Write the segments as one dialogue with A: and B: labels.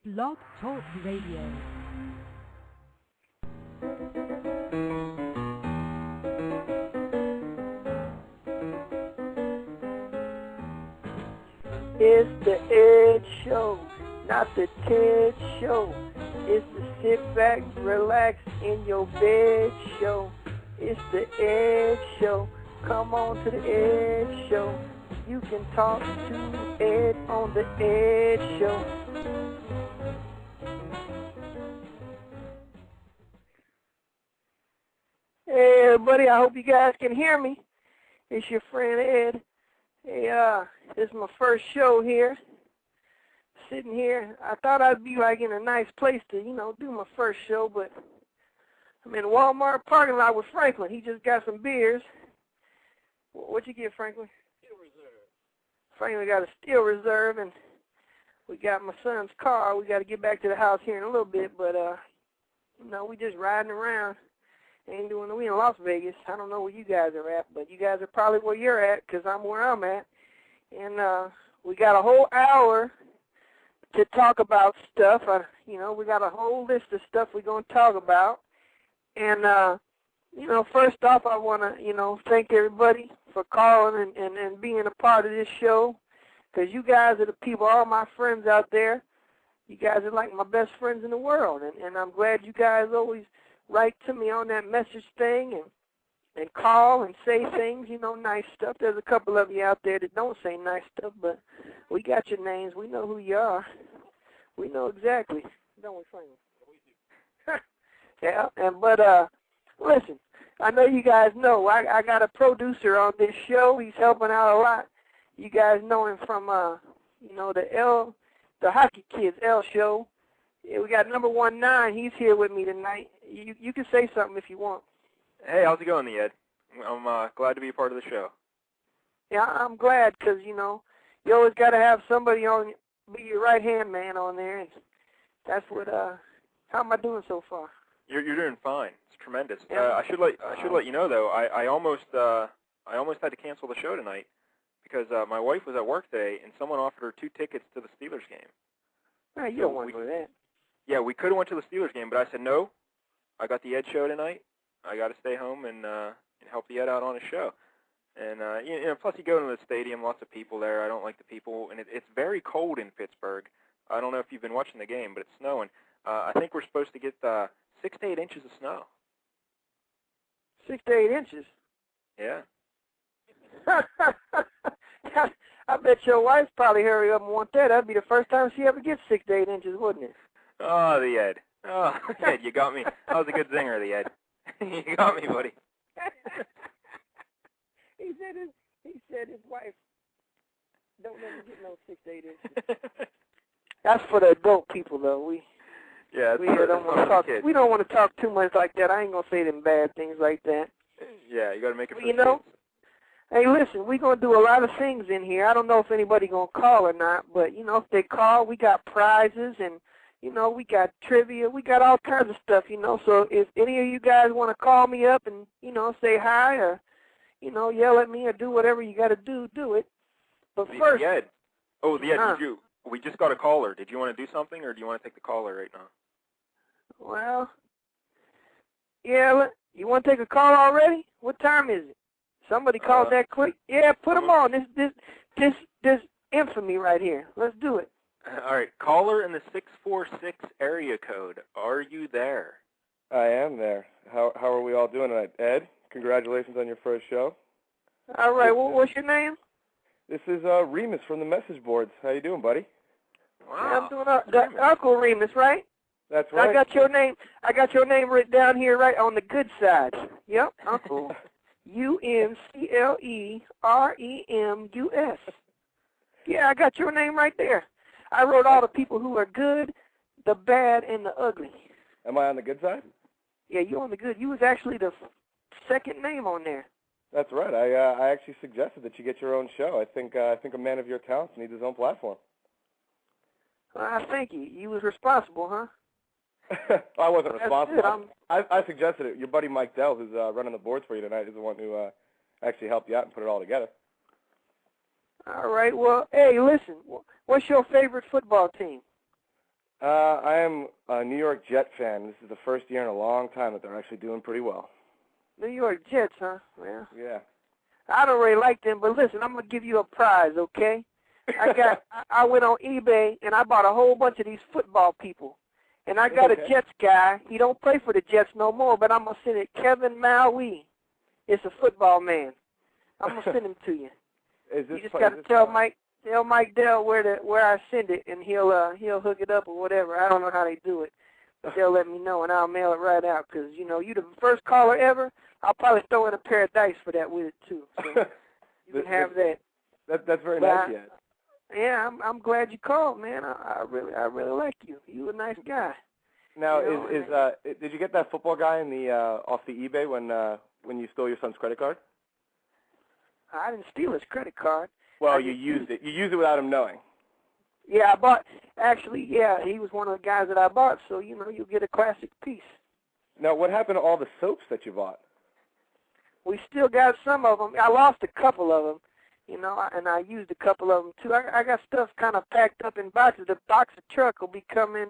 A: Blog Talk Radio.
B: It's the Ed Show, not the Ted Show. It's the sit back, relax in your bed show. It's the Ed Show. Come on to the Ed Show. You can talk to Ed on the Ed Show. Hey everybody, I hope you guys can hear me. It's your friend Ed. Hey, this is my first show here. Sitting here, I thought I'd be like in a nice place to, do my first show, but I'm in a Walmart parking lot with Franklin. He just got some beers. What'd you get, Franklin?
C: Steel Reserve.
B: Franklin got a Steel Reserve, and we got my son's car. We got to get back to the house here in a little bit, but, we just riding around. We in Las Vegas. I don't know where you guys are at, but you guys are probably where you're at because I'm where I'm at. And we got a whole hour to talk about stuff. We got a whole list of stuff we're going to talk about. And, first off, I want to, thank everybody for calling and being a part of this show because you guys are the people, all my friends out there. You guys are like my best friends in the world, and I'm glad you guys always write to me on that message thing and call and say things, nice stuff. There's a couple of you out there that don't say nice stuff, but we got your names. We know who you are. We know exactly. Don't we, Franklin? Yeah, but listen, I know you guys know. I got a producer on this show. He's helping out a lot. You guys know him from, the Hockey Kids L Show. Yeah, we got number 19. He's here with me tonight. You can say something if you want.
C: Hey, how's it going, Ed? I'm glad to be a part of the show.
B: Yeah, I'm glad because, you always got to have somebody be your right-hand man on there. And that's what, how am I doing so far?
C: You're doing fine. It's tremendous.
B: Yeah.
C: I should let you know, though, I almost had to cancel the show tonight because my wife was at work today and someone offered her 2 tickets to the Steelers game.
B: No, you don't want to do that.
C: Yeah, we could have went to the Steelers game, but I said no. I got the Ed show tonight. I got to stay home and help the Ed out on his show. And plus you go to the stadium, lots of people there. I don't like the people, and it's very cold in Pittsburgh. I don't know if you've been watching the game, but it's snowing. I think we're supposed to get 6 to 8 inches of snow.
B: 6 to 8 inches.
C: Yeah.
B: I bet your wife probably hurry up and want that. That'd be the first time she ever gets 6 to 8 inches, wouldn't it?
C: Oh, the Ed. Oh, Ed, you got me. That was a good zinger, the Ed. You got me, buddy.
B: He said his wife don't let him get no 6 to 8 inches. That's for the adult people, though. We don't want to talk. We don't want to talk too much like that. I ain't gonna say them bad things like that.
C: Yeah, you got to make it for
B: the kids. Hey, listen, we're going to do a lot of things in here. I don't know if anybody going to call or not, but, if they call, we got prizes and, we got trivia. We got all kinds of stuff, So if any of you guys want to call me up and, say hi or, yell at me or do whatever you got to do it. But first.
C: The Ed. Oh, the Ed, we just got a caller. Did you want to do something or do you want to take the caller right now?
B: Well, yeah, you want to take a call already? What time is it? Somebody called that quick. Yeah, put them on. This infamy right here. Let's do it.
C: All right, caller in the 646 area code. Are you there?
D: I am there. How are we all doing tonight? Ed, congratulations on your first show.
B: All right, what's your name?
D: This is Remus from the message boards. How you doing, buddy?
B: Wow. Yeah, I'm doing Uncle Remus, right?
D: That's right.
B: I got your name written down here right on the good side. Yep, Uncle. UNCLEREMUS. Yeah, I got your name right there. I wrote all the people who are good, the bad, and the ugly.
D: Am I on the good side?
B: Yeah, you're on the good. You was actually the second name on there.
D: That's right. I actually suggested that you get your own show. I think a man of your talents needs his own platform.
B: Thank you. You was responsible, huh?
D: I wasn't responsible.
B: I
D: I suggested it. Your buddy Mike Dell, who's running the boards for you tonight, is the one who actually helped you out and put it all together.
B: All right. Well, hey, listen. What's your favorite football team?
D: I am a New York Jet fan. This is the first year in a long time that they're actually doing pretty well.
B: New York Jets, huh? Well,
D: Yeah.
B: I don't really like them, but listen, I'm gonna give you a prize, okay? I went on eBay and I bought a whole bunch of these football people, and I got a Jets guy. He don't play for the Jets no more, but I'm gonna send it. Kevin Maui, it's a football man. I'm gonna send him to you. You just gotta tell Mike Dell where I send it, and he'll hook it up or whatever. I don't know how they do it, but they'll let me know, and I'll mail it right out. Because you know, you the first caller ever. I'll probably throw in a pair of dice for that with it too. So you can have that.
D: That's very nice, yeah.
B: Yeah, I'm glad you called, man. I really like you. You a nice guy.
D: Now,
B: you know,
D: did you get that football guy in the off the eBay when you stole your son's credit card?
B: I didn't steal his credit card.
D: Well, you used it. You used it without him knowing.
B: Yeah, I bought. Actually, yeah, he was one of the guys that I bought. So you know, you get a classic piece.
D: Now, what happened to all the soaps that you bought?
B: We still got some of them. I lost a couple of them, you know, and I used a couple of them too. I got stuff kind of packed up in boxes. The box of truck will be coming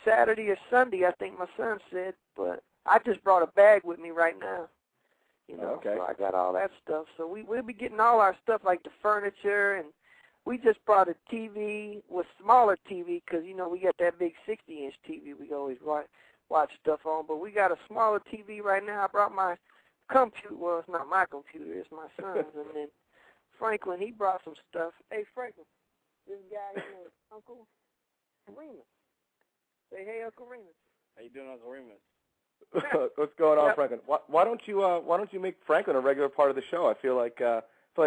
B: Saturday or Sunday, I think my son said. But I just brought a bag with me right now. You know,
D: okay.
B: So I got all that stuff. So we'll be getting all our stuff like the furniture, and we just brought a TV with smaller TV because, you know, we got that big 60-inch TV we always watch stuff on. But we got a smaller TV right now. I brought my computer. Well, it's not my computer. It's my son's. And then Franklin, he brought some stuff. Hey, Franklin, this guy here, Uncle Remus. Say, hey, Uncle Remus.
E: How you doing, Uncle Remus?
D: What's going on, Franklin? Why don't you make Franklin a regular part of the show? I feel like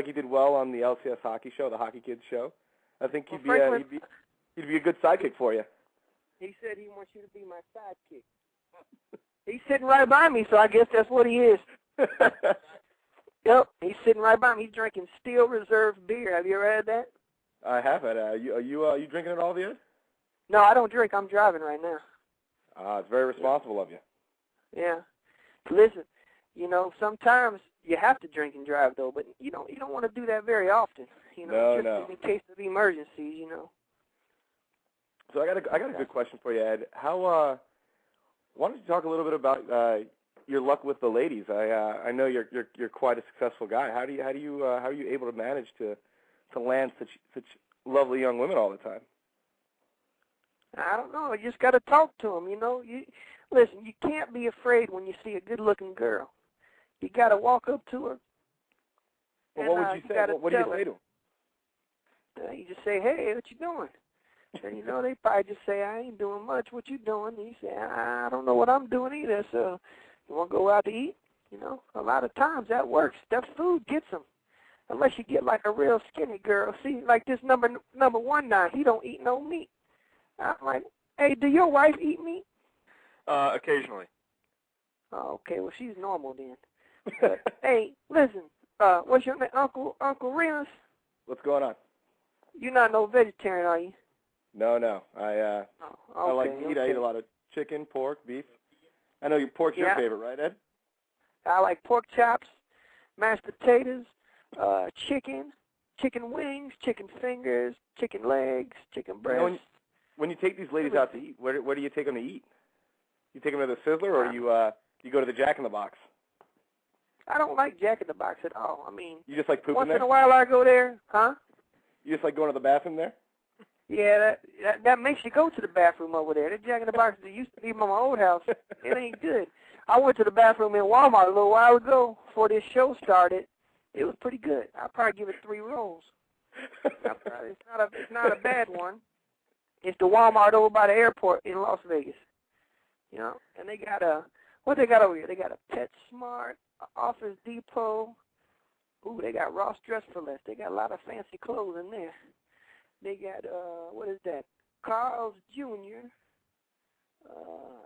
D: you did well on the LCS hockey show, the Hockey Kids show. I think he'd be a good sidekick for you.
B: He said he wants you to be my sidekick. He's sitting right by me, so I guess that's what he is. Yep, he's sitting right by me. He's drinking Steel Reserve beer. Have you ever had that?
D: I have had it. Are you drinking it all yet?
B: No, I don't drink. I'm driving right now.
D: It's very responsible of you.
B: Yeah. Listen, you know, sometimes you have to drink and drive, though, but you don't want to do that very often. You know,
D: No.
B: in case of emergencies, you know.
D: So I got a good question for you, Ed. Why don't you talk a little bit about your luck with the ladies? I know you're quite a successful guy. How are you able to manage to land such lovely young women all the time?
B: I don't know. You just got to talk to them, you know. Listen, you can't be afraid when you see a good-looking girl. You got to walk up to her.
D: Well, what would you say? What do you say to them?
B: You just say, hey, what you doing? And, you know, they probably just say, I ain't doing much. What you doing? And you say, I don't know what I'm doing either, so you want to go out to eat? You know, a lot of times that works. That food gets them. Unless you get like a real skinny girl. See, like this number 19, he don't eat no meat. I'm like, hey, do your wife eat meat?
C: Occasionally.
B: Oh, okay. Well, she's normal then. But, hey, listen. What's your name? Uncle Remus?
D: What's going on?
B: You're not no vegetarian, are you?
D: No. I like to eat. I eat a lot of chicken, pork, beef. I know pork's your favorite, right, Ed?
B: I like pork chops, mashed potatoes, chicken wings, chicken fingers, chicken legs, chicken breasts.
D: When you take these ladies out to eat, where do you take them to eat? You take them to the Sizzler, or you go to the Jack in the Box?
B: I don't like Jack in the Box at all. I mean,
D: you just like pooping
B: once
D: there?
B: in a while I go there, huh?
D: You just like going to the bathroom there?
B: Yeah, that makes you go to the bathroom over there. That Jack in the Box that used to be in my old house, it ain't good. I went to the bathroom in Walmart a little while ago before this show started. It was pretty good. I'll probably give it 3 rolls. It's not a bad one. It's the Walmart over by the airport in Las Vegas. You know, and they got what they got over here? They got a PetSmart, Office Depot. Ooh, they got Ross Dress for Less. They got a lot of fancy clothes in there. They got, what is that? Carl's Jr.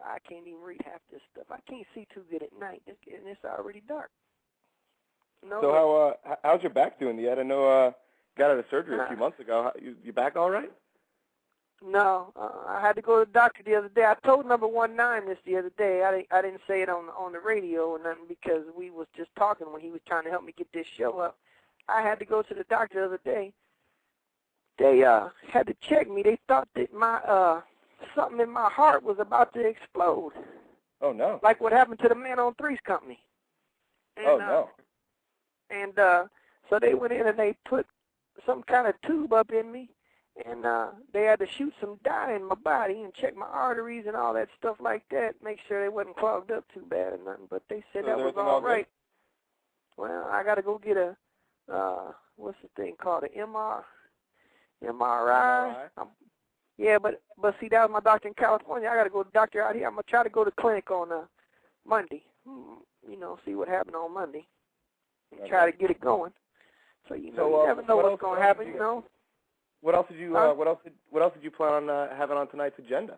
B: I can't even read half this stuff. I can't see too good at night, and it's already dark. No,
D: so how's your back doing yet? I know you got out of surgery a few months ago. You back all right?
B: No, I had to go to the doctor the other day. I told number 19 this the other day. I didn't say it on the radio or nothing because we was just talking when he was trying to help me get this show up. I had to go to the doctor the other day, they had to check me. They thought that my something in my heart was about to explode.
D: Oh no!
B: Like what happened to the Man on Three's company. And,
D: oh no!
B: And so they went in and they put some kind of tube up in me, and they had to shoot some dye in my body and check my arteries and all that stuff like that, make sure they wasn't clogged up too bad or nothing. But they said that was all right. Well, I got to go get a what's the thing called, an MRI. Yeah, but see, that was my doctor in California. I got to go to the doctor out here. I'm gonna try to go to the clinic on Monday. You know, see what happened on Monday. And try to get it going. So you never know what's gonna happen. You know.
D: What else did you What else did you plan on having on tonight's agenda?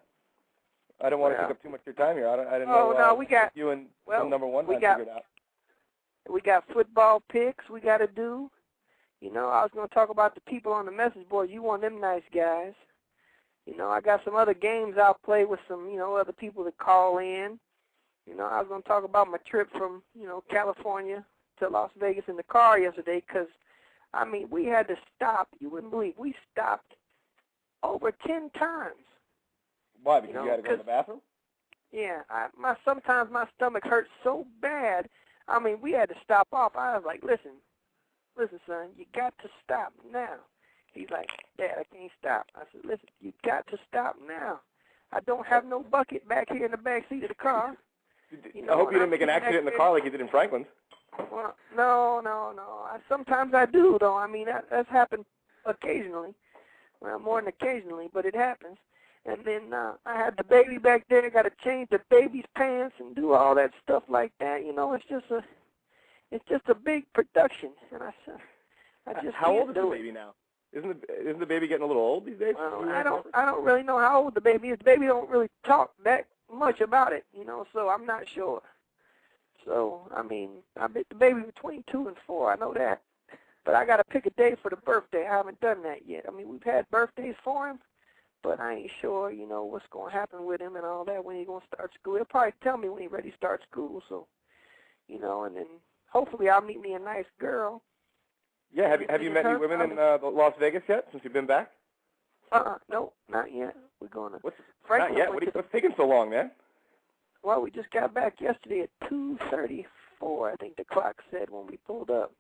D: I don't want to take up too much of your time here. I didn't know.
B: No, we got
D: you and number one.
B: We got football picks we got to do. You know, I was going to talk about the people on the message board. You want them nice guys. You know, I got some other games I'll play with some, other people that call in. You know, I was going to talk about my trip from, California to Las Vegas in the car yesterday because, I mean, we had to stop. You wouldn't believe. We stopped over 10 times.
D: Why? Because you had to go to the bathroom?
B: Yeah. Sometimes my stomach hurts so bad. I mean, we had to stop off. I was like, listen, son, you got to stop now. He's like, Dad, I can't stop. I said, listen, you got to stop now. I don't have no bucket back here in the back seat of the car.
D: I hope you didn't make an accident in the car like you did in Franklin's.
B: Well, no. Sometimes I do, though. I mean, that's happened occasionally. Well, more than occasionally, but it happens. And then I had the baby back there. Got to change the baby's pants and do all that stuff like that. You know, it's just a big production. And I just
D: how
B: can't
D: old is the baby now? Isn't the baby getting a little old these days?
B: Well, I don't really know how old the baby is. The baby don't really talk that much about it, so I'm not sure. So, I mean, I bet the baby between 2 and 4, I know that. But I got to pick a day for the birthday. I haven't done that yet. I mean, we've had birthdays for him, but I ain't sure, what's going to happen with him and all that when he's going to start school. He'll probably tell me when he's ready to start school, so, and then hopefully I'll meet me a nice girl.
D: Yeah, have you met any women in Las Vegas yet since you've been back?
B: No, not yet. We're going to.
D: Not yet? What's taking so long, man?
B: Well, we just got back yesterday at 2:34, I think the clock said when we pulled up.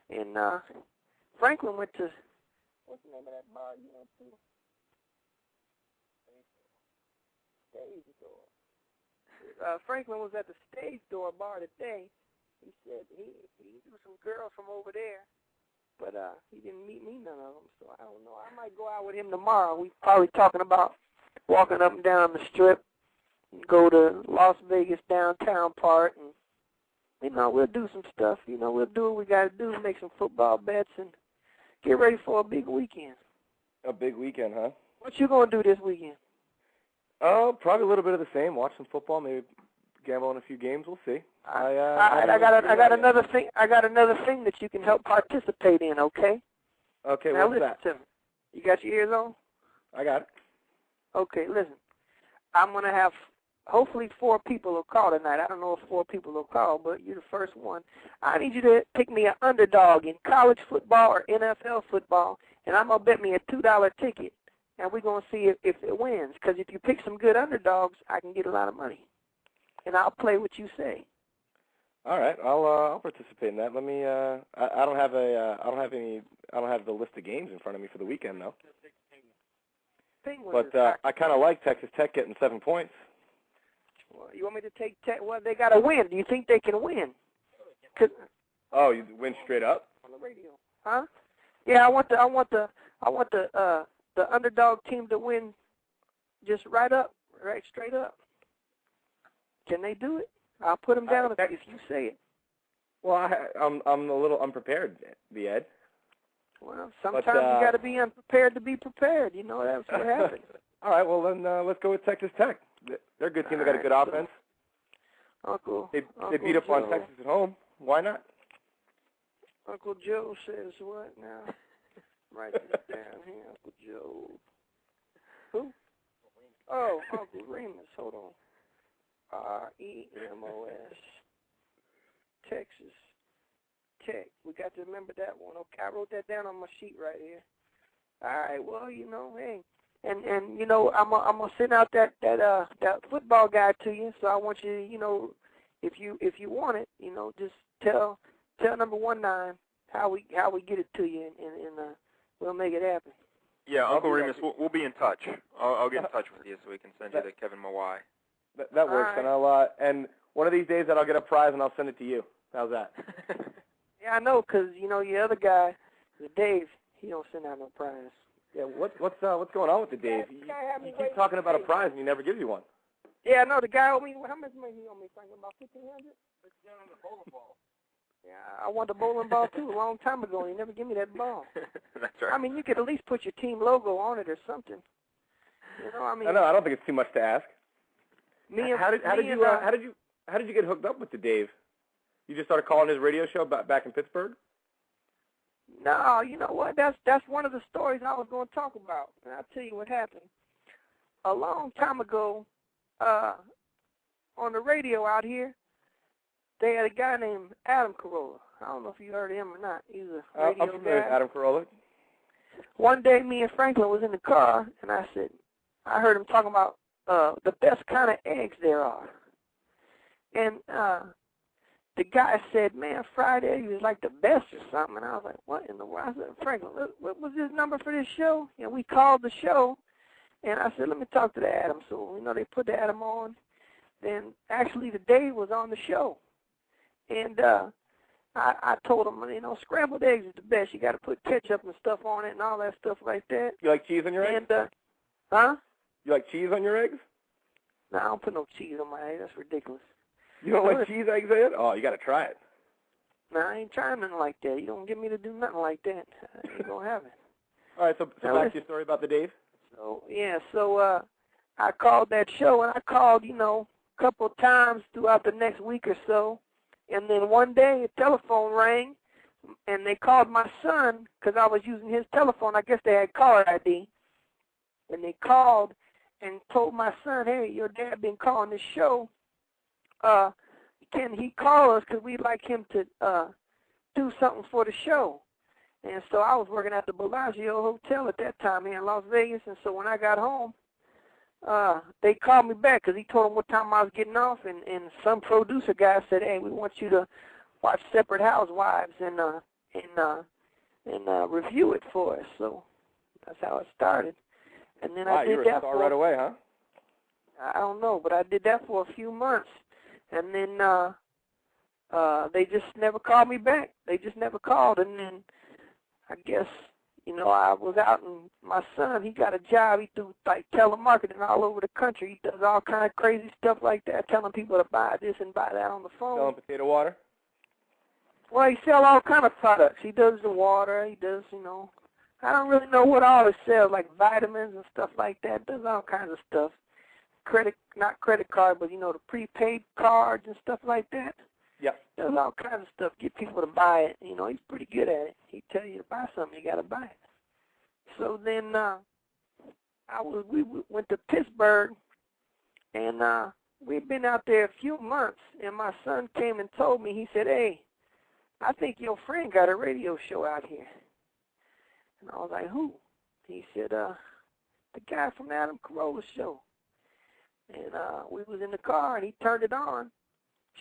B: And Franklin went to, what's the name of that bar you went to? Stage Door. Franklin was at the Stage Door bar today. He said he knew some girls from over there, but he didn't meet me none of them, so I don't know. I might go out with him tomorrow. We probably talking about walking up and down the strip, and go to Las Vegas downtown part, and we'll do some stuff. We'll do what we got to do, make some football bets, and get ready for a big weekend.
D: A big weekend, huh?
B: What you gonna do this weekend?
D: Oh, probably a little bit of the same. Watch some football, maybe gamble on a few games. We'll see.
B: I got another thing. I got another thing that you can help participate in. Okay.
D: Okay.
B: Now
D: what's
B: listen
D: that?
B: to me. You got your ears on?
D: I got it.
B: Okay. Listen. I'm gonna have hopefully 4 people will call tonight. I don't know if 4 people will call, but you're the first one. I need you to pick me an underdog in college football or NFL football, and I'm gonna bet me a $2 ticket, and we're gonna see if it wins. Because if you pick some good underdogs, I can get a lot of money, and I'll play what you say.
D: All right, I'll participate in that. Let me. I don't have the list of games in front of me for the weekend though. But I kind of like Texas Tech getting 7 points.
B: Well, you want me to take Tech? Well, they got to win. Do you think they can win?
D: Oh, you win straight up?
B: On the radio, huh? Yeah, I want the underdog team to win, just right straight up. Can they do it? I'll put them down if you say it.
D: Well, I'm a little unprepared, Ed.
B: Well, sometimes you got to be unprepared to be prepared. That's what happens.
D: All right, well then let's go with Texas Tech. They're a good team. They got a good offense.
B: Uncle.
D: They beat up on Texas at home. Why not?
B: Uncle Joe says what now? Write this down here, Uncle Joe. Who? Oh, Uncle Remus. Hold on. REMOS. Texas Tech. We got to remember that one. Okay, I wrote that down on my sheet right here. All right. Well, you know, hey, and you know, I'm gonna send out that football guide to you. So I want you, you know, if you want it, you know, just tell number 19 how we get it to you, and we'll make it happen.
C: Yeah, Uncle Remus, we'll be in touch. I'll get in touch with you so we can send you the Kevin Mawai.
D: That works, right. And one of these days that I'll get a prize and I'll send it to you. How's that?
B: Yeah, I know, 'cause you know your other guy, the Dave, he don't send out no prize.
D: Yeah, what's going on with the Dave? You keep talking about a prize and he never gives you one.
B: Yeah, I know, the guy owed me, how much money he owed me, Frank? About $1,500? $600 on the bowling ball. Yeah, I won the bowling ball too a long time ago. He never gave me that ball.
C: That's right.
B: I mean, you could at least put your team logo on it or something. You know, I mean.
D: I don't think it's too much to ask. How did you get hooked up with the Dave? You just started calling his radio show back in Pittsburgh?
B: No, you know what? That's one of the stories I was going to talk about, and I'll tell you what happened. A long time ago, on the radio out here, they had a guy named Adam Carolla. I don't know if you heard of him or not. He's a radio
D: I'm familiar
B: guy.
D: with Adam Carolla. One
B: day, me and Franklin was in the car, and I heard him talking about the best kind of eggs there are. And the guy said, man, fried eggs is like the best or something. And I was like, what in the world? I said, Franklin, what was his number for this show? And we called the show, and I said, let me talk to the Adam. So, you know, they put the Adam on. Then actually the Dave was on the show. And I told him, you know, scrambled eggs is the best. You got to put ketchup and stuff on it and all that stuff like that.
D: You like cheese on your eggs?
B: Huh?
D: You like cheese on your eggs?
B: No, I don't put no cheese on my eggs. That's ridiculous.
D: You don't like cheese eggs in it? Oh, you got to try it.
B: No, I ain't trying nothing like that. You don't get me to do nothing like that. I ain't going to have it.
D: All right, so back to your story about the Dave.
B: So, yeah, I called that show, and I called, you know, a couple of times throughout the next week or so. And then one day a telephone rang, and they called my son because I was using his telephone. I guess they had caller ID. And they called and told my son, hey, your dad been calling this show. Can he call us because we'd like him to do something for the show. And so I was working at the Bellagio Hotel at that time here in Las Vegas. And so when I got home, they called me back because he told them what time I was getting off, and some producer guy said, hey, we want you to watch Separate Housewives and review it for us. So that's how it started. And then I did
D: you were a star right away, huh?
B: I don't know, but I did that for a few months. And then they just never called me back. They just never called. And then I guess, you know, I was out, and my son, he got a job. He do like telemarketing all over the country. He does all kind of crazy stuff like that, telling people to buy this and buy that on the phone.
D: Selling potato water?
B: Well, he sells all kind of products. He does the water. He does, you know, I don't really know what all he sells, like vitamins and stuff like that. Does all kinds of stuff. Not credit card, but, you know, the prepaid cards and stuff like that.
D: Yeah.
B: Does all kinds of stuff. Get people to buy it. You know, he's pretty good at it. He tell you to buy something, you got to buy it. So then we went to Pittsburgh, and we'd been out there a few months, and my son came and told me, he said, hey, I think your friend got a radio show out here. And I was like, who? He said, the guy from the Adam Carolla show. And we was in the car, and he turned it on.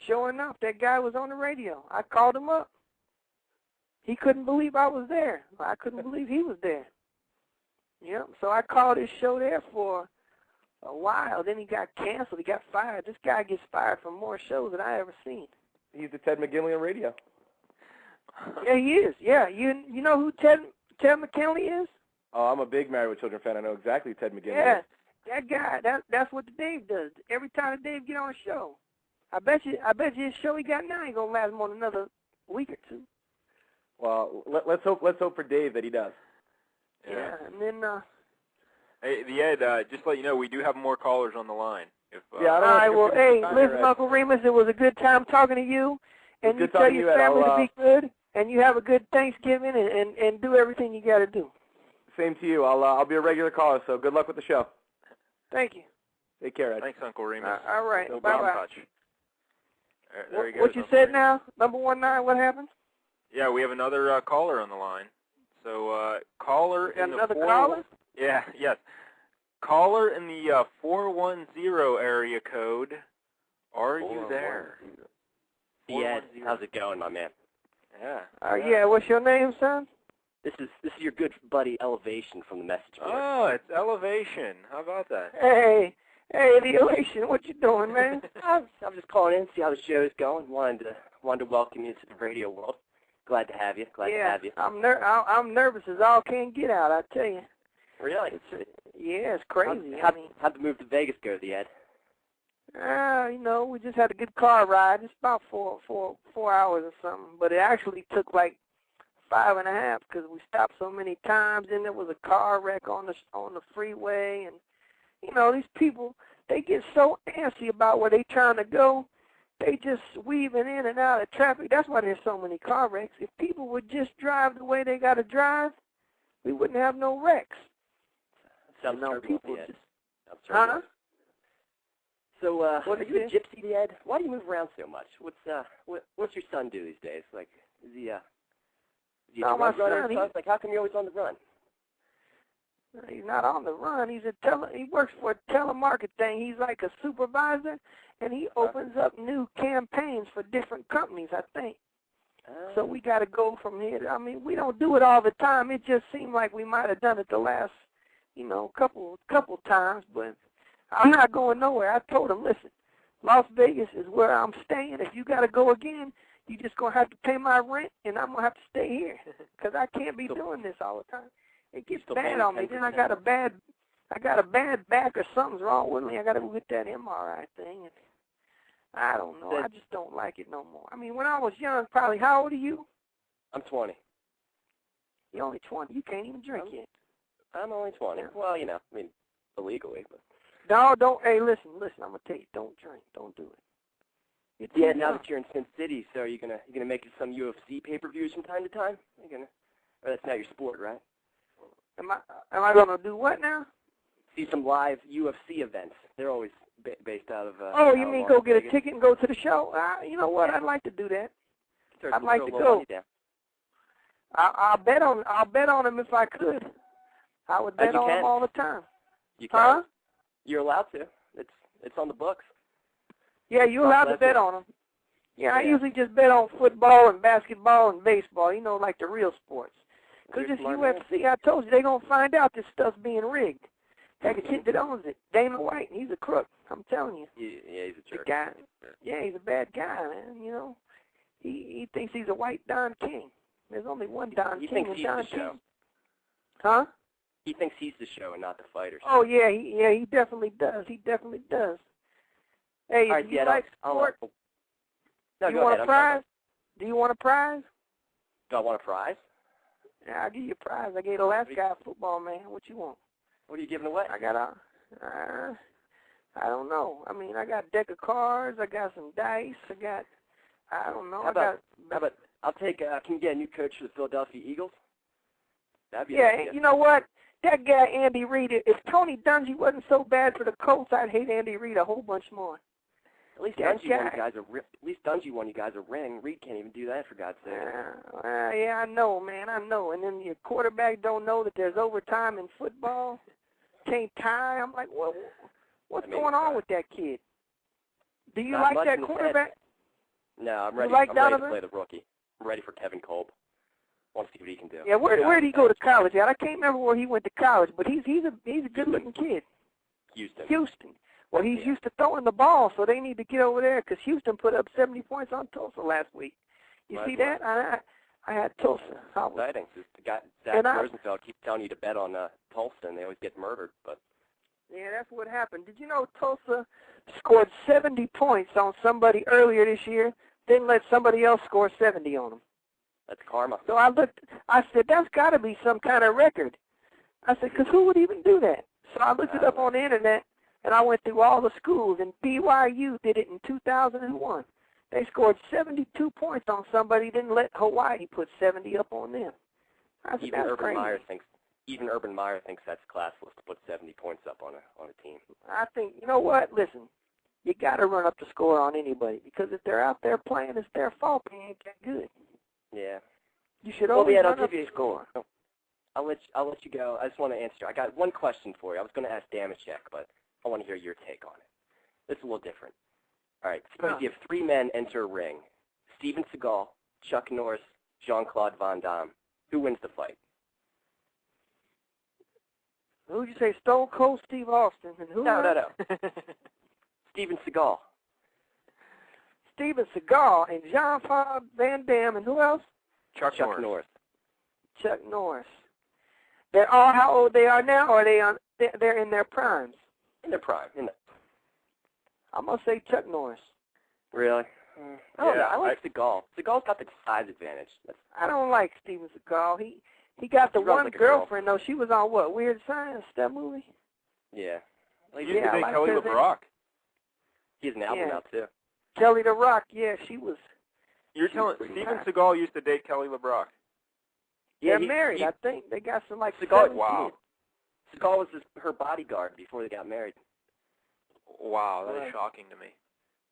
B: Sure enough, that guy was on the radio. I called him up. He couldn't believe I was there. I couldn't believe he was there. Yep. So I called his show there for a while. Then he got canceled. He got fired. This guy gets fired from more shows than I ever seen.
D: He's the Ted McGinley on radio.
B: Yeah, he is. Yeah. You know who Ted McGinley is?
D: Oh, I'm a big Married with Children fan. I know exactly who Ted McGinley
B: is.
D: Yeah,
B: that guy. That's what the Dave does. Every time the Dave get on a show. I bet you his show he got now ain't gonna last more than another week or two.
D: Well, let's hope for Dave that he does.
B: Yeah, and then
C: hey, the Ed, just to let you know, we do have more callers on the line. If,
D: yeah,
B: all right. Well, hey, listen, Uncle Remus, it was a good time talking to you, and you tell your family to be good, and you have a good Thanksgiving, and do everything you got to do.
D: Same to you. I'll be a regular caller. So good luck with the show.
B: Thank you.
D: Take care, Ed.
C: Thanks, Uncle Remus.
B: All right.
C: We'll
B: bye
C: be in touch. There he goes,
B: what you
C: Uncle
B: said
C: Remus.
B: now? Number 19. What happened?
C: Yeah, we have another caller on the line. So caller in the
B: another caller?
C: Yeah, yes. Caller in the 410 area code. Are you there?
E: Ed, how's it going, my man?
C: Yeah.
B: Yeah, what's your name, son?
E: This is your good buddy Elevation from the message board.
C: Oh, it's Elevation. How about that?
B: Hey, the Elation, what you doing, man?
E: I'm just calling in, see how the show's going. Wanted to welcome you to the radio world. Glad to have you. Glad to have you.
B: I'm nervous as all can get out, I tell you.
E: Really?
B: It's crazy.
E: How'd the move to Vegas go, the Ed?
B: We just had a good car ride. It's about four hours or something, but it actually took like 5.5 because we stopped so many times. Then there was a car wreck on the freeway, and these people, they get so antsy about where they trying to go. They just weaving in and out of traffic. That's why there's so many car wrecks. If people would just drive the way they got to drive, we wouldn't have no wrecks.
E: Sounds
B: people
E: Ed.
B: just,
E: huh? So,
B: what
E: are you a gypsy, the Ed? Why do you move around so much? What's your son do these days? Like, is he
B: my son,
E: like, how come you're always on the run?
B: He's not on the run. He works for a telemarket thing. He's like a supervisor, and he opens up new campaigns for different companies, I think. So we got to go from here. I mean, we don't do it all the time. It just seemed like we might have done it the last, couple times, but I'm not going nowhere. I told him, listen, Las Vegas is where I'm staying. If you got to go again, you just going to have to pay my rent, and I'm going to have to stay here because I can't be doing this all the time. It gets bad on me. Then I got a bad back or something's wrong with me. I got to go get that MRI thing. And I don't know. I just don't like it no more. I mean, when I was young, probably, how old are you?
E: I'm 20.
B: You're only 20. You can't even drink yet.
E: I'm only 20. Well, illegally. But.
B: No, don't. Hey, listen. I'm gonna tell you, don't drink. Don't do it.
E: Yeah, now that you're in Sin City, so are you gonna make it some UFC pay-per-views from time to time? Or that's not your sport, right?
B: Am I gonna do what now?
E: See some live UFC events. They're always based out of.
B: You mean go get a ticket and go to the show? You know what? I'd like to do that. I'd like to go. I'll bet on him if I could. I would bet on him all the time.
E: You can. Huh? You're allowed to. It's on the books.
B: Yeah, you're allowed to bet on them. Yeah, I usually just bet on football and basketball and baseball, like the real sports. Because this UFC, I told you, they're going to find out this stuff's being rigged. That kid that owns it, Dana White, he's a crook. I'm telling you.
E: Yeah, he's a jerk.
B: The guy, he's a bad guy, man, He thinks he's a white Don King. There's only one Don King, and Don King. Huh?
E: He thinks he's the show and not the fighters.
B: Oh, yeah, he definitely does. He definitely does. Hey, do you like sport?
E: No,
B: do you want a prize? Do you want a prize?
E: Do I want a prize?
B: Yeah, I'll give you a prize. I gave the last guy a football, man. What you want?
E: What are you giving away?
B: I got I don't know. I mean, I got a deck of cards. I got some dice. I don't know.
E: How about I'll take, can you get a new coach for the Philadelphia Eagles? That'd be
B: you know what? That guy, Andy Reid, if Tony Dungy wasn't so bad for the Colts, I'd hate Andy Reid a whole bunch more.
E: At least Dungy won you guys a ring. Reid can't even do that, for God's sake.
B: Yeah, I know, man. I know. And then your quarterback don't know that there's overtime in football. Can't tie. I'm like, what's going on with that kid? Do you like that quarterback?
E: No, I'm ready to play the rookie. I'm ready for Kevin Kolb. I want to see what he can do.
B: Yeah, where did he go to college at? I can't remember where he went to college, but he's a good-looking kid. Houston. Well, he's used to throwing the ball, so they need to get over there because Houston put up 70 points on Tulsa last week. You see that? I had Tulsa.
E: Exciting. The guy, Zach Rosenfeld keeps telling you to bet on Tulsa, and they always get murdered. But
B: yeah, that's what happened. Did you know Tulsa scored 70 points on somebody earlier this year, then let somebody else score 70 on them?
E: That's karma.
B: So I said, that's got to be some kind of record. I said, because who would even do that? So I looked it up on the Internet, and I went through all the schools, and BYU did it in 2001. They scored 72 points on somebody, didn't let Hawaii put 70 up on them. I said,
E: even Urban Meyer thinks that's classless to put 70 points up on a team.
B: I think, you know what? Listen, you got to run up the score on anybody because if they're out there playing, it's their fault. They ain't that good.
E: Yeah.
B: You should always run up the score.
E: I'll let you go. I just want to answer. I got one question for you. I was going to ask Damashek, but I want to hear your take on it. It's a little different. All right. Suppose you have 3 men enter a ring: Steven Seagal, Chuck Norris, Jean-Claude Van Damme. Who wins the fight?
B: Who'd you say? Stone Cold Steve Austin. And who?
E: No. Steven Seagal.
B: Steven Seagal and Jean-Claude Van Damme, and who else?
C: Chuck Norris.
B: Chuck Norris. They're all how old they are now, or they're in their primes?
E: In their prime.
B: I'm gonna say Chuck Norris.
E: Really? I like Seagal. Seagal's got the size advantage.
B: I don't like Steven Seagal. He got the one girlfriend though. She was on what? Weird Science, that movie?
E: Yeah.
C: He used to date Kelly LeBrock.
E: He has an album out too.
B: Kelly LeBrock, yeah, she was.
C: You're telling Steven Seagal used to date Kelly LeBrock?
B: Yeah, they're married, I think. They got some
E: Seagal,
B: 7
E: wow.
B: kids.
E: Seagal was her bodyguard before they got married.
C: Wow, that is shocking to me.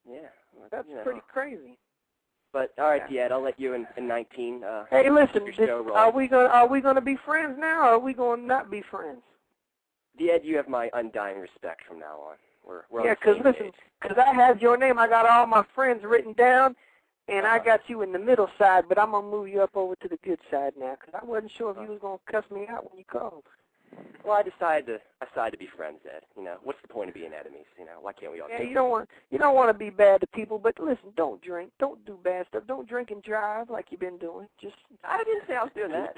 E: Yeah.
B: That's pretty crazy.
E: But all right, Ed, I'll let you in 19.
B: Hey, listen, are we gonna be friends now, or are we gonna not be friends?
E: Ed, you have my undying respect from now on. We're
B: yeah,
E: on the same page.
B: because I have your name. I got all my friends written down, and I got you in the middle side, but I'm gonna move you up over to the good side now, because I wasn't sure if you was gonna cuss me out when you called.
E: Well, I decided to be friends, Ed. You know, what's the point of being enemies? You know, why can't we all?
B: Yeah, you don't want to be bad to people, but listen, don't drink, don't do bad stuff, don't drink and drive like you've been doing.
E: I didn't say I was doing that.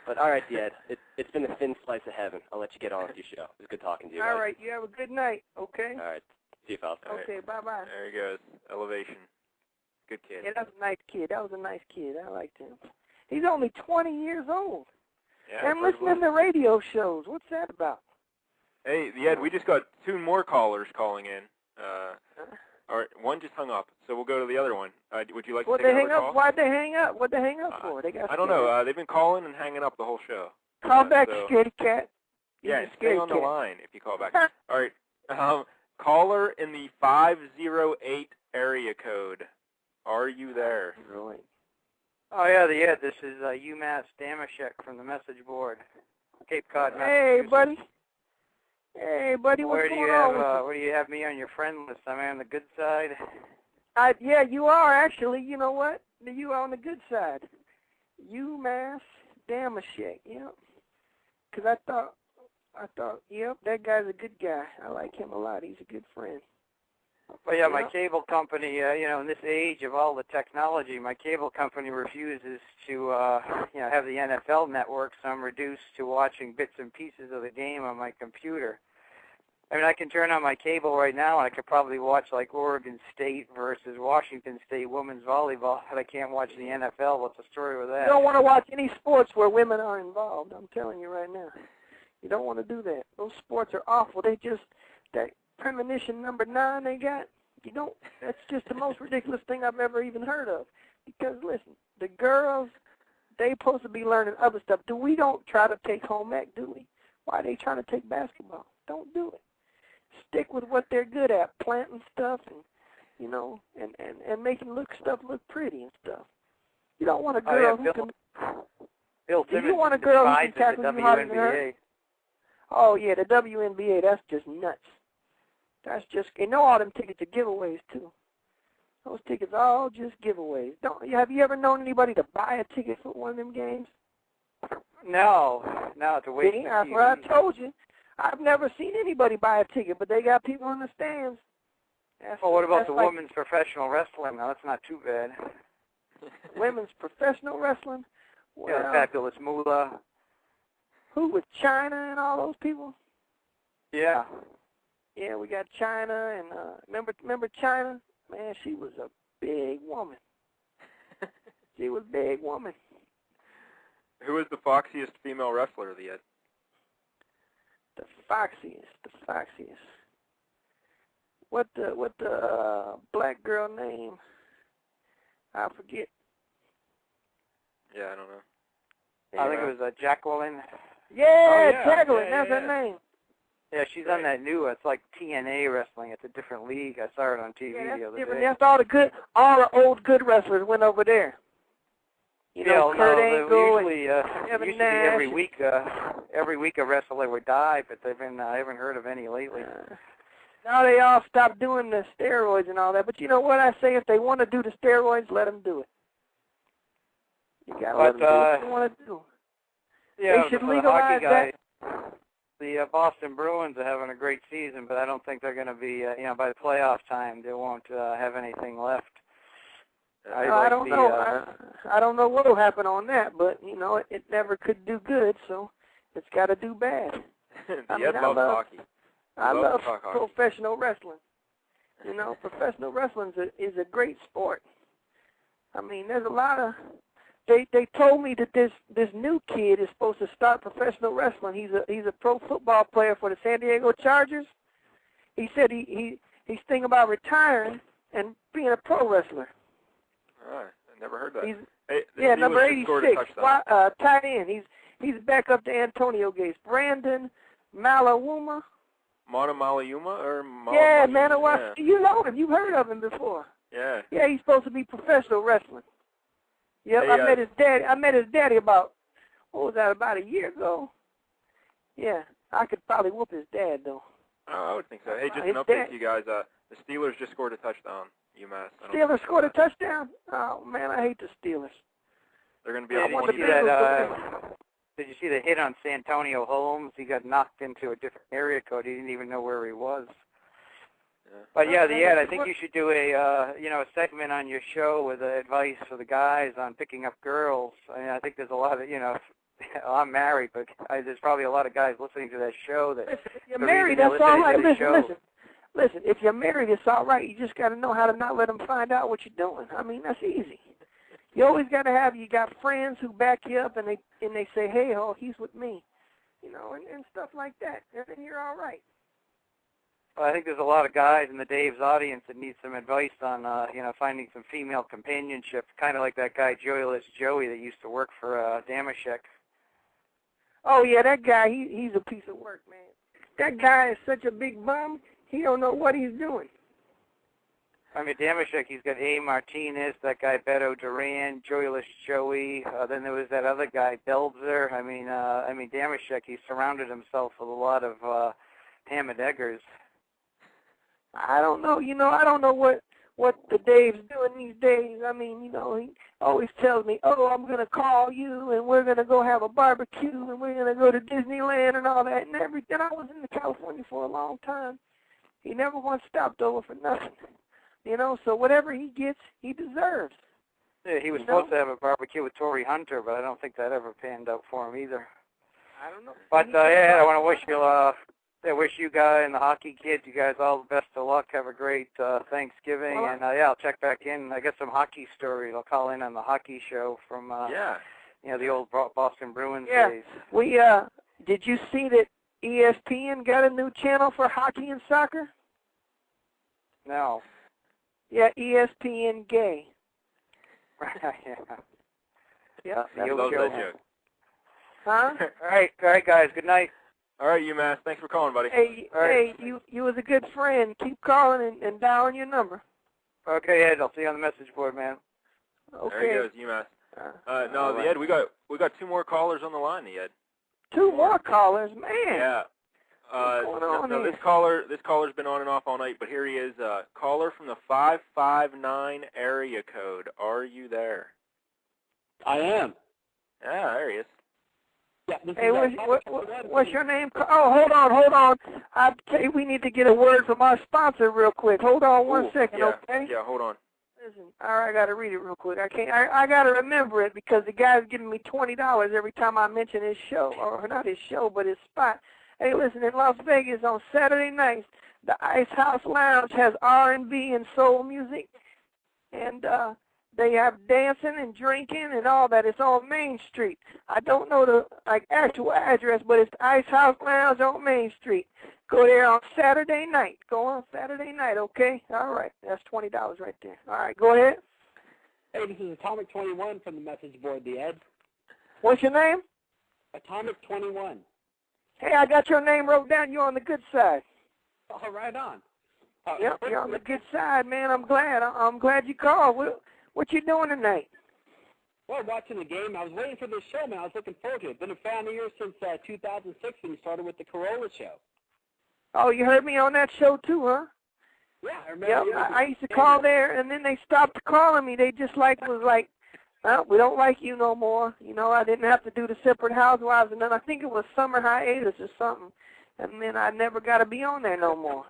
E: But all right, Ed, it's been a thin slice of heaven. I'll let you get on with your show. It was good talking to you.
B: All right, you have a good night. Okay.
E: All right, see you, fellas.
B: Okay, bye-bye.
C: There he goes. Elevation. Good kid.
B: Yeah, that was a nice kid. I liked him. He's only 20 years old.
C: Yeah,
B: and listening to radio shows. What's that about?
C: Hey, Ed, we just got 2 more callers calling in. All right, one just hung up, so we'll go to the other one. Would you like to take another call?
B: Why'd they hang up? What'd they hang up for? They got
C: I don't know. They've been calling and hanging up the whole show.
B: Call back, scaredy cat.
C: Yeah, stay on the line if you call back. All right. Caller in the 508 area code. Are you there?
B: Really?
F: Oh, yeah, this is UMass Damashek from the message board, Cape Cod,
B: Hey, buddy. Hey, buddy, what's going on?
F: Where do you have me on your friend list? Am I on the good side?
B: Yeah, you are, actually. You know what? You are on the good side. UMass Damashek, yep. Because I thought, yep, that guy's a good guy. I like him a lot. He's a good friend.
F: Well, yeah, my cable company, in this age of all the technology, my cable company refuses to, have the NFL network, so I'm reduced to watching bits and pieces of the game on my computer. I mean, I can turn on my cable right now, and I could probably watch, like, Oregon State versus Washington State women's volleyball, but I can't watch the NFL. What's the story with that?
B: You don't want to watch any sports where women are involved, I'm telling you right now. You don't want to do that. Those sports are awful. That premonition number 9 they got, that's just the most ridiculous thing I've ever even heard of. Because, listen, the girls, they supposed to be learning other stuff. We don't try to take home ec, do we? Why are they trying to take basketball? Don't do it. Stick with what they're good at, planting stuff and making stuff look pretty and stuff. You don't want a girl who can...
F: Bill
B: Do you want a girl who can tackle you harder than her?
F: WNBA.
B: Oh, yeah, the WNBA, that's just nuts. That's just, all them tickets are giveaways, too. Those tickets are all just giveaways. Have you ever known anybody to buy a ticket for one of them games?
F: No, it's a waste of
B: That's what I told you. I've never seen anybody buy a ticket, but they got people in the stands.
F: What about the women's professional wrestling? Now, that's not too bad.
B: Women's professional wrestling? Well,
F: the fabulous Moolah.
B: Who, with China and all those people?
F: Yeah.
B: Yeah, we got China, and remember China? Man, she was a big woman. She was a big woman.
C: Who is the foxiest female wrestler, the Ed?
B: The foxiest. What the black girl name? I forget.
C: Yeah, I don't know.
F: I think it was Jacqueline.
B: Yeah, Jacqueline, that's her name.
F: Yeah, she's on that new, it's like TNA wrestling. It's a different league. I saw it on TV
B: the other
F: day.
B: That's all the old good wrestlers went over there. You know, Kurt Angle
F: usually,
B: Kevin
F: used
B: Nash.
F: to be every week a wrestler would die, but I haven't heard of any lately.
B: Now they all stopped doing the steroids and all that. But you know what I say? If they want to do the steroids, let them do it. You got to let them do what they want to do.
F: Yeah,
B: they should
F: for
B: legalize
F: the hockey guys, the Boston Bruins are having a great season, but I don't think they're going to be, by the playoff time, they won't have anything left.
B: I don't know. I don't know what will happen on that, but, it never could do good, so it's got to do bad.
C: I love hockey.
B: I love professional wrestling. Professional wrestling is a great sport. I mean, there's a lot of... They told me that this new kid is supposed to start professional wrestling. He's a pro football player for the San Diego Chargers. He said he's thinking about retiring and being a pro wrestler.
C: All right, I never heard that.
B: Number 86, tight end. He's back up to Antonio Gates. Brandon Malawuma.
C: Malayuma or
B: Yeah, Manawasi. Yeah. You know him. You've heard of him before.
C: Yeah.
B: Yeah, he's supposed to be professional wrestling. Yep, I met his daddy. I met his daddy about a year ago. Yeah, I could probably whoop his dad though.
C: Oh, I would think so. Hey, just an update to you guys. The Steelers just scored a touchdown. UMass.
B: Steelers scored a touchdown? Oh man, I hate the Steelers.
C: They're going to be.
F: Did you see the hit on Santonio Holmes? He got knocked into a different area code. He didn't even know where he was. Yeah. But I think you should do a segment on your show with advice for the guys on picking up girls. I mean, I think there's a lot of, I'm married, but there's probably a lot of guys listening to that show that.
B: Listen, if you're married, that's all right. Listen. If you're married, it's all right. You just got to know how to not let them find out what you're doing. I mean, that's easy. You always got to you got friends who back you up, and they say, hey, he's with me, and stuff like that, and then you're all right.
F: Well, I think there's a lot of guys in the Dave's audience that need some advice on, finding some female companionship, kind of like that guy Joyless Joey that used to work for Damashek.
B: Oh yeah, that guy, he's a piece of work, man. That guy is such a big bum. He don't know what he's doing.
F: I mean, Damashek, he's got A. Martinez, that guy Beto Duran, Joyless Joey. Then there was that other guy, Belzer. I mean, Damashek, he surrounded himself with a lot of ham and eggers.
B: I don't know. I don't know what the Dave's doing these days. I mean, he always tells me, I'm going to call you, and we're going to go have a barbecue, and we're going to go to Disneyland and all that and everything. I was in California for a long time. He never once stopped over for nothing. So whatever he gets, he deserves.
F: Yeah, he was supposed to have a barbecue with Torrey Hunter, but I don't think that ever panned out for him either.
B: I don't know.
F: But, I want to wish you, I wish you guys and the hockey kids, you guys all the best of luck. Have a great Thanksgiving. Well, and, I'll check back in. I got some hockey stories. I'll call in on the hockey show from, the old Boston Bruins days.
B: We, did you see that ESPN got a new channel for hockey and soccer?
F: No.
B: Yeah, ESPN Gay.
F: Yeah.
C: I love that joke.
B: Huh?
F: All right, guys. Good night.
C: All right, UMass. Thanks for calling, buddy.
B: Hey, you was a good friend. Keep calling and dialing your number.
F: Okay, Ed. I'll see you on the message board, man.
B: Okay.
C: There he goes, UMass. The Ed, we got two more callers on the line, the Ed.
B: Two more callers, man.
C: Yeah. This caller's been on and off all night, but here he is, caller from the 559 area code. Are you there?
G: I am.
C: Yeah, there he is.
G: Yeah,
B: hey, what's your name? Oh, hold on. I tell you, we need to get a word from our sponsor real quick. Hold on one second, okay?
C: Yeah, hold on.
B: Listen, all right, I got to read it real quick. I got to remember it because the guy's giving me $20 every time I mention his show, or not his show, but his spot. Hey, listen, in Las Vegas on Saturday nights, the Ice House Lounge has R&B and soul music, and they have dancing and drinking and all that. It's on Main Street. I don't know the actual address, but it's the Ice House Lounge on Main Street. Go there on Saturday night. Go on Saturday night, okay? All right, that's $20 right there. All right, go ahead.
G: Hey, this is Atomic 21 from the message board, the Ed.
B: What's your name?
G: Atomic 21.
B: Hey, I got your name wrote down. You're on the good side.
G: Oh, right on.
B: Yep, you're on the good side, man. I'm glad. I'm glad you called. What you doing tonight?
G: Well, watching the game, I was waiting for this show, man. I was looking forward to it. Been a fan of yours since 2006 when you started with the Corolla show.
B: Oh, you heard me on that show too, huh?
G: Yeah, I remember.
B: Yep, I used to call there, and then they stopped calling me. They just was like, well, we don't like you no more. You know, I didn't have to do the Separate Housewives, and then I think it was summer hiatus or something, and then I never got to be on there no more.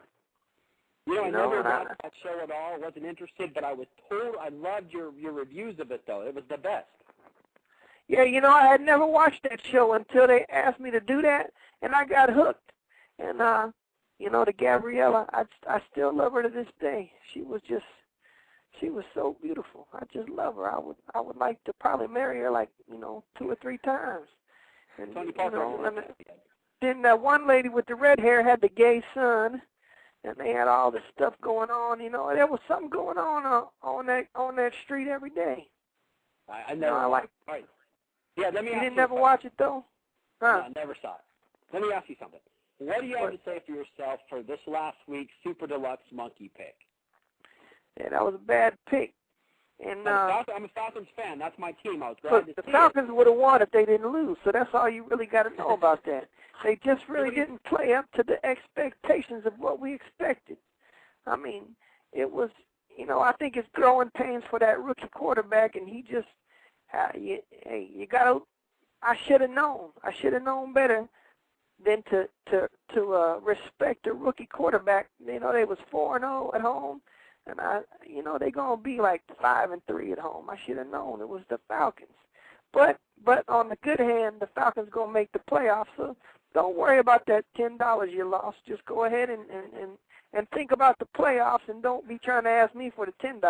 G: You know, I never watched that show at all. I wasn't interested, but I was told I loved your reviews of it, though. It was the best.
B: Yeah, you know, I had never watched that show until they asked me to do that, and I got hooked. And, you know, the Gabriella, I still love her to this day. She was so beautiful. I just love her. I would like to probably marry her like, you know, 2 or 3 times. And, then that one lady with the red hair had the gay son, and they had all this stuff going on. You know, there was something going on that street every day.
G: I never.
B: You know,
G: all right. Yeah, let me.
B: You didn't never watch it though? Huh?
G: No, I never saw it. Let me ask you something. What do you have to say for yourself for this last week's Super Deluxe Monkey pick?
B: Yeah, that was a bad pick. And
G: I'm a Falcons fan. That's my team. I was glad to see
B: the Falcons would have won if they didn't lose. So that's all you really got to know about that. They just really didn't play up to the expectations of what we expected. I mean, it was, you know, I think it's growing pains for that rookie quarterback, and he just, you got to. I should have known. I should have known better than to respect a rookie quarterback. You know, they was 4-0 at home. And you know, they're gonna be like 5-3 at home. I should have known it was the Falcons. But on the good hand, the Falcons gonna make the playoffs. So don't worry about that $10 you lost. Just go ahead and think about the playoffs, and don't be trying to ask me for the $10.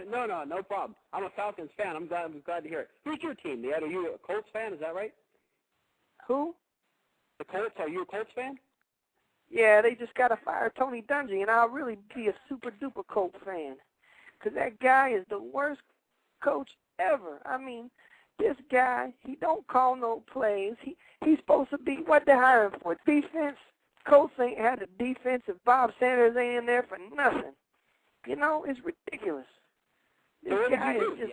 G: No problem. I'm a Falcons fan. I'm glad to hear it. Who's your team? Are you a Colts fan? Is that right?
B: Who?
G: The Colts. Are you a Colts fan?
B: Yeah, they just got to fire Tony Dungy, and I'll really be a super-duper Colt fan. Because that guy is the worst coach ever. I mean, this guy, he don't call no plays. He's supposed to be, what they hiring for? Defense? Colts ain't had a defense if Bob Sanders ain't in there for nothing. You know, it's ridiculous. This guy is just...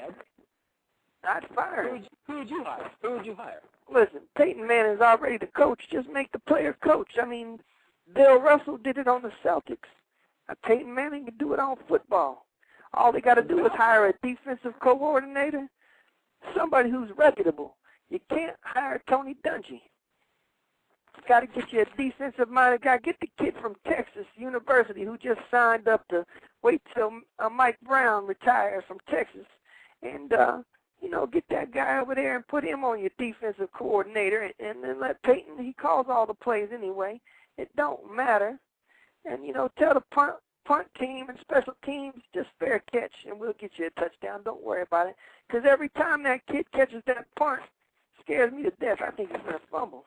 B: I'd fire him.
G: Who would you hire?
B: Listen, Peyton Manning's already the coach. Just make the player coach. I mean... Bill Russell did it on the Celtics. Peyton Manning can do it on football. All they got to do is hire a defensive coordinator, somebody who's reputable. You can't hire Tony Dungy. You got to get you a defensive-minded guy. Get the kid from Texas University who just signed up to wait till Mike Brown retires from Texas, and you know, get that guy over there and put him on your defensive coordinator, and then let Peyton. He calls all the plays anyway. It don't matter. And, you know, tell the punt team and special teams, just fair catch, and we'll get you a touchdown. Don't worry about it. Because every time that kid catches that punt, it scares me to death. I think he's going to fumble.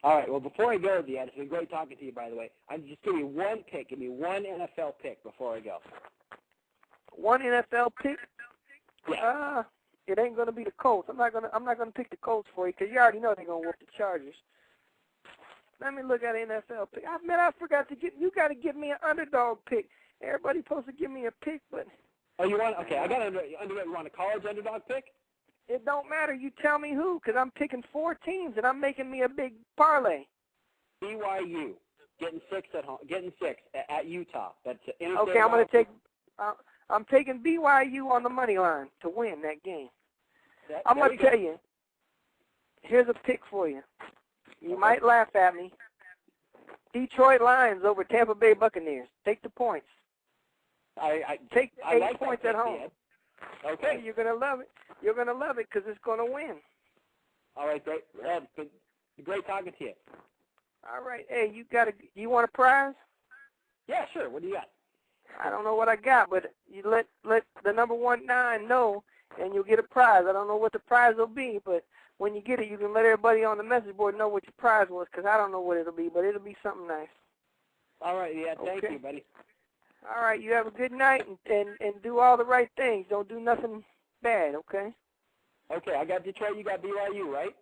G: All right, well, before I go, Deanna, it's been great talking to you, by the way. Just give me one pick. Give me one NFL pick before I go.
B: One NFL pick?
G: Yeah.
B: It ain't going to be the Colts. I'm not gonna pick the Colts for you because you already know they're going to whoop the Chargers. Let me look at an NFL pick. I forgot to you got to give me an underdog pick. Everybody's supposed to give me a pick, but...
G: Oh, you want... Okay, I got an underdog. You want a college underdog pick?
B: It don't matter. You tell me who, because I'm picking 4 teams, and I'm making me a big parlay.
G: BYU, getting 6 at home, at Utah. That's
B: okay, I'm going to take... I'm taking BYU on the money line to win that game. I'm going to tell you. Here's a pick for you. You might laugh at me. Detroit Lions over Tampa Bay Buccaneers. Take the points.
G: I
B: take 8
G: like
B: points at home.
G: Okay.
B: You're going to love it. You're going to love it because it's going to win.
G: All right, great. Great talking to you.
B: All right. Hey, you want a prize?
G: Yeah, sure. What do you got?
B: I don't know what I got, but you let the number 19 know, and you'll get a prize. I don't know what the prize will be, but when you get it, you can let everybody on the message board know what your prize was, because I don't know what it'll be, but it'll be something nice.
G: All right, yeah, thank you, buddy.
B: All right, you have a good night, and do all the right things. Don't do nothing bad, okay?
G: Okay, I got Detroit, you got BYU, right?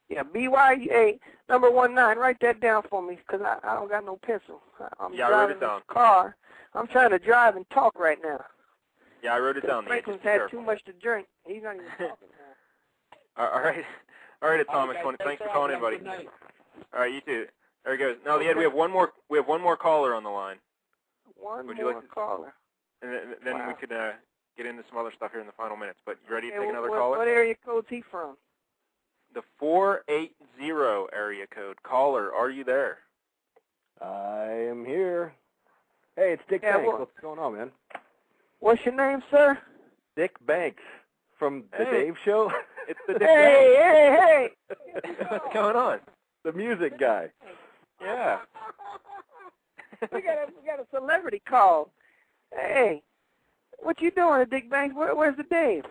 B: Yeah, BYU, hey, number 19, write that down for me, because I don't got no pencil. I'm driving this car. I'm trying to drive and talk right now.
C: Yeah, I wrote it down.
B: Franklin's had too much to drink. He's not even talking now.
C: All right, Atomic. Thanks for calling in, buddy. All right, you too. There he goes. Now, Ed, we have one more caller on the line.
B: One more caller.
C: And then we could get into some other stuff here in the final minutes. But you ready to take another
B: what,
C: caller?
B: What area code's he from?
C: The 480 area code. Caller, are you there?
D: I am here. Hey, it's Dick Banks. What's going on, man?
B: What's your name, sir?
D: Dick Banks from the Dave Show.
C: It's the Dick Banks.
B: Hey!
C: What's going on?
D: The music guy.
C: Yeah.
B: we got a celebrity call. Hey, what you doing, Dick Banks? Where's the Dave?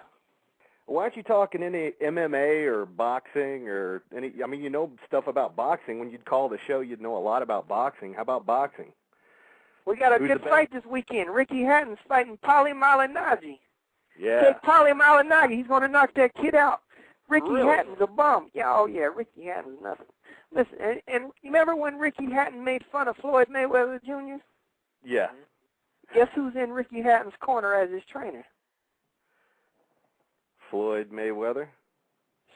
D: Why aren't you talking any MMA or boxing or any? I mean, you know stuff about boxing. When you'd call the show, you'd know a lot about boxing. How about boxing?
B: We got a good fight this weekend. Ricky Hatton's fighting Paulie Malignaggi.
D: Yeah.
B: Take Paulie Malignaggi. He's going to knock that kid out. Ricky
C: Really?
B: Hatton's a bum. Yeah, oh yeah, Ricky Hatton's nothing. Listen, and you remember when Ricky Hatton made fun of Floyd Mayweather Jr.?
D: Yeah.
B: Guess who's in Ricky Hatton's corner as his trainer?
D: Floyd Mayweather?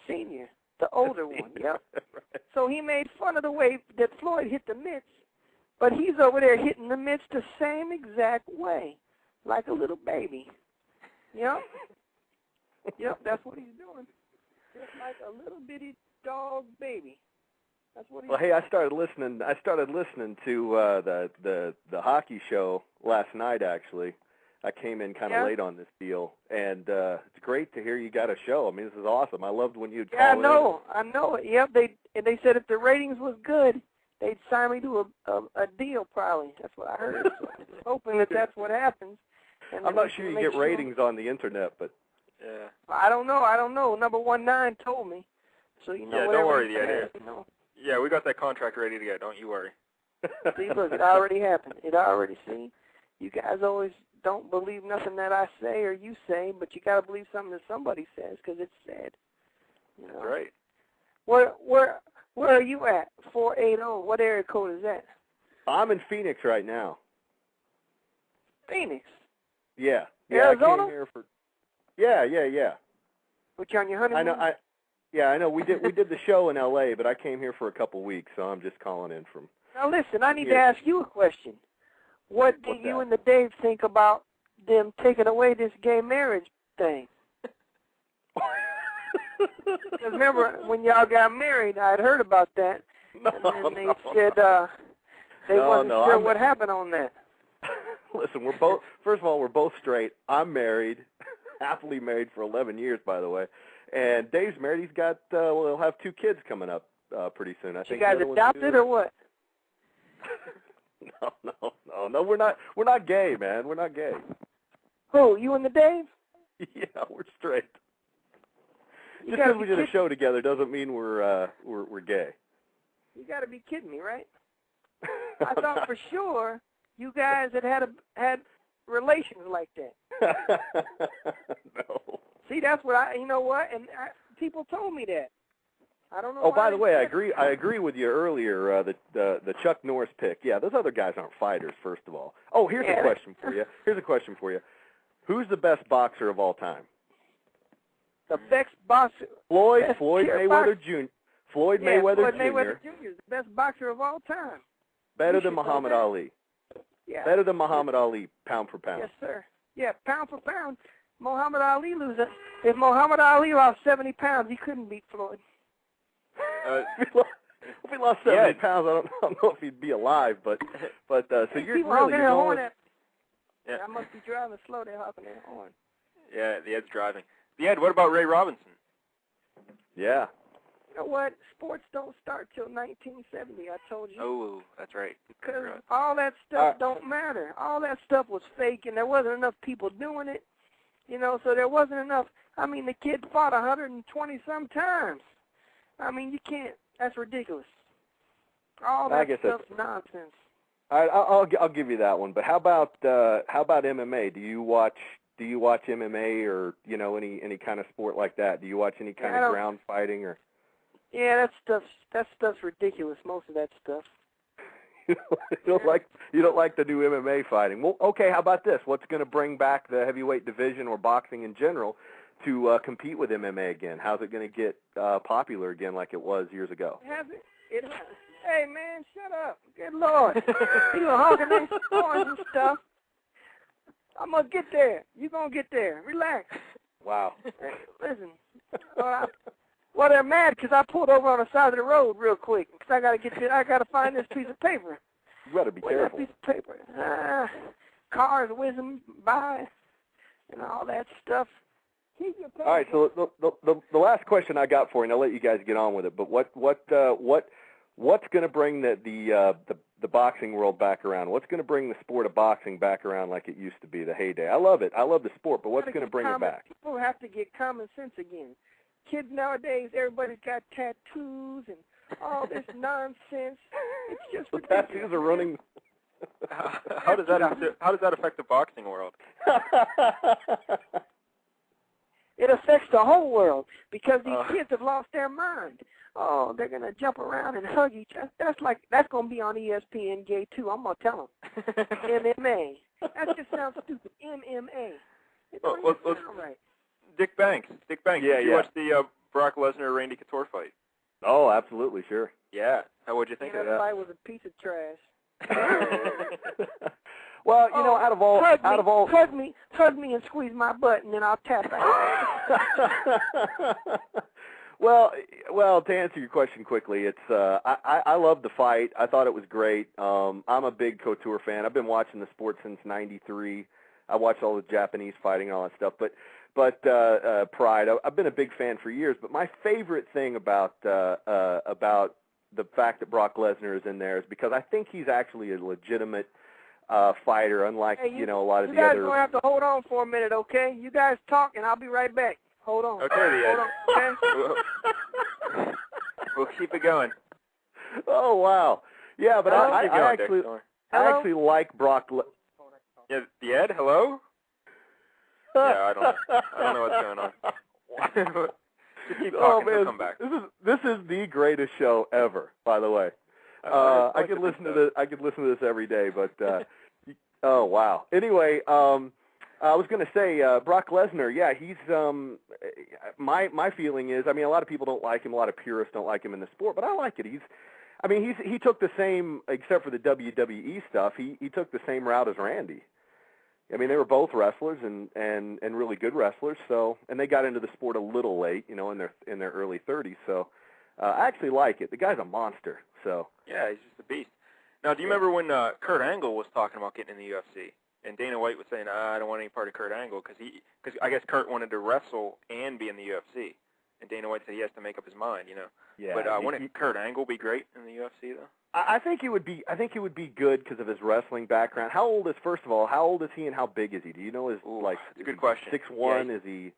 B: Senior, the older one, yep.
D: Right.
B: So he made fun of the way that Floyd hit the mitts, but he's over there hitting the mitts the same exact way, like a little baby. Yep. Yep, that's what he's doing. Just like a little bitty dog baby. That's what he's
D: Well, hey, I started listening to the hockey show last night. Actually, I came in kind of late on this deal, and it's great to hear you got a show. I mean, this is awesome. I loved when you'd call in.
B: I know it. Yep, they said if the ratings was good, they'd sign me to a deal. Probably that's what I heard. So I'm hoping that's what happens. And
D: I'm not sure you get ratings on the internet, but
C: yeah.
B: I don't know. Number 19 told me. So you know.
C: Yeah,
B: whatever
C: don't worry,
B: he says, you know.
C: Yeah, we got that contract ready to go. Don't you worry.
B: See, look, it already happened. See, you guys always don't believe nothing that I say or you say, but you got to believe something that somebody says because it's said. You know?
C: That's right.
B: Where are you at? 480. What area code is that?
D: I'm in Phoenix right now.
B: Phoenix.
D: Yeah.
B: Arizona?
D: I came here for. Yeah.
B: Which on your honeymoon?
D: I know. We did the show in L.A., but I came here for a couple weeks, so I'm just calling in from.
B: Now listen, I need to ask you a question. What do you and the Dave think about them taking away this gay marriage thing? Because remember, when y'all got married, I had heard about that, and then they said they wasn't sure what happened on that.
D: Listen, first of all, we're both straight. I'm married, happily married for 11 years, by the way. And Dave's married. He's got, he'll have 2 kids coming up pretty soon. I think.
B: You guys adopted or what?
D: No, we're not gay, man. We're not gay.
B: Who, you and the Dave?
D: Yeah, we're straight. Just because we did a show together doesn't mean we're gay.
B: You got to be kidding me, right? I thought for sure you guys had relations like that.
D: No.
B: See, that's what you know what? And people told me that. I don't know.
D: Oh, by the way, I agree with you earlier. The Chuck Norris pick. Yeah, those other guys aren't fighters. First of all. Oh, here's a question for you. Who's the best boxer of all time?
B: The best boxer.
D: Floyd Mayweather Jr. Floyd Mayweather
B: Jr. is the best boxer of all time.
D: Better than Muhammad Ali.
B: Yeah.
D: Better than Muhammad Ali, pound for pound.
B: Yes, sir. Yeah, pound for pound. Muhammad Ali loses. If Muhammad Ali lost 70 pounds, he couldn't beat Floyd.
D: If he lost 70 pounds, I don't know if he'd be alive. But so you're going.
B: Yeah. I must be driving slow. They're honking their horn.
C: Yeah, the Ed's driving. The Ed, what about Ray Robinson?
D: Yeah.
B: You know what? Sports don't start till 1970. I told you.
C: Oh, that's right.
B: Because all that stuff don't matter. All that stuff was fake, and there wasn't enough people doing it. You know, so there wasn't enough. I mean, the kid fought 120-some times. I mean, you can't. That's ridiculous. All that stuff's nonsense.
D: I'll give you that one. But how about MMA? Do you watch MMA or any kind of sport like that? Do you watch any kind of ground fighting or?
B: Yeah, that stuff's ridiculous. Most of that stuff.
D: don't like the new MMA fighting. Well, okay, how about this? What's going to bring back the heavyweight division or boxing in general to compete with MMA again? How's it going to get popular again like it was years ago?
B: Hey, man, shut up. Good Lord. You honking these horns and stuff. I'm going to get there. You going to get there. Relax.
D: Wow.
B: Hey, listen. Well, they're mad because I pulled over on the side of the road real quick because I got to find this piece of paper.
D: You got to be careful.
B: That piece of paper. Cars whizzing by and all that stuff. Keep your paper.
D: All right, so the last question I got for you, and I'll let you guys get on with it. But what's going to bring the boxing world back around? What's going to bring the sport of boxing back around like it used to be, the heyday? I love it. I love the sport, but what's going to bring it back?
B: People have to get common sense again. Kids nowadays, everybody's got tattoos and all this nonsense. It's just
D: the tattoos are running.
C: How does that affect the boxing world?
B: It affects the whole world because these kids have lost their mind. Oh, they're gonna jump around and hug each other. That's gonna be on ESPN Gay too. I'm gonna tell them. MMA. That just sounds stupid. MMA. It don't even sound right.
C: Dick Banks.
D: Yeah,
C: Did you watch the Brock Lesnar Randy Couture fight?
D: Oh, absolutely, sure.
C: Yeah. What'd you think of that?
B: That fight was a piece of trash.
D: Well, you know, out of all,
B: hug me and squeeze my butt, and then I'll tap out.
D: Well, to answer your question quickly, it's I loved the fight. I thought it was great. I'm a big Couture fan. I've been watching the sport since '93. I watched all the Japanese fighting and all that stuff. But Pride, I've been a big fan for years. But my favorite thing about the fact that Brock Lesnar is in there is because I think he's actually a legitimate fighter, unlike a lot of the other.
B: You guys gonna have to hold on for a minute, okay? You guys talk, and I'll be right back. Hold on.
C: Okay, Ed.
B: Okay?
C: We'll keep it going.
D: Oh wow, yeah, but I actually like Brock.
C: Yeah, the Ed. Hello. Yeah, I don't know what's going on. Just keep talking. We'll come back.
D: This is the greatest show ever, by the way. I could listen to this every day, but oh wow. Anyway, I was going to say Brock Lesnar. Yeah, he's my feeling is, I mean, a lot of people don't like him. A lot of purists don't like him in the sport, but I like it. He took the same, except for the WWE stuff. He took the same route as Randy. I mean, they were both wrestlers and really good wrestlers. So, and they got into the sport a little late, in their early 30s. So, I actually like it. The guy's a monster. So.
C: Yeah, he's just a beast. Now, do you remember when Kurt Angle was talking about getting in the UFC, and Dana White was saying, I don't want any part of Kurt Angle because I guess Kurt wanted to wrestle and be in the UFC, and Dana White said he has to make up his mind,
D: Yeah.
C: But wouldn't Kurt Angle be great in the UFC though?
D: I think he would be. I think he would be good because of his wrestling background. How old is he, and how big is he? Do you know his
C: That's a good question.
D: 6'1"? Is he?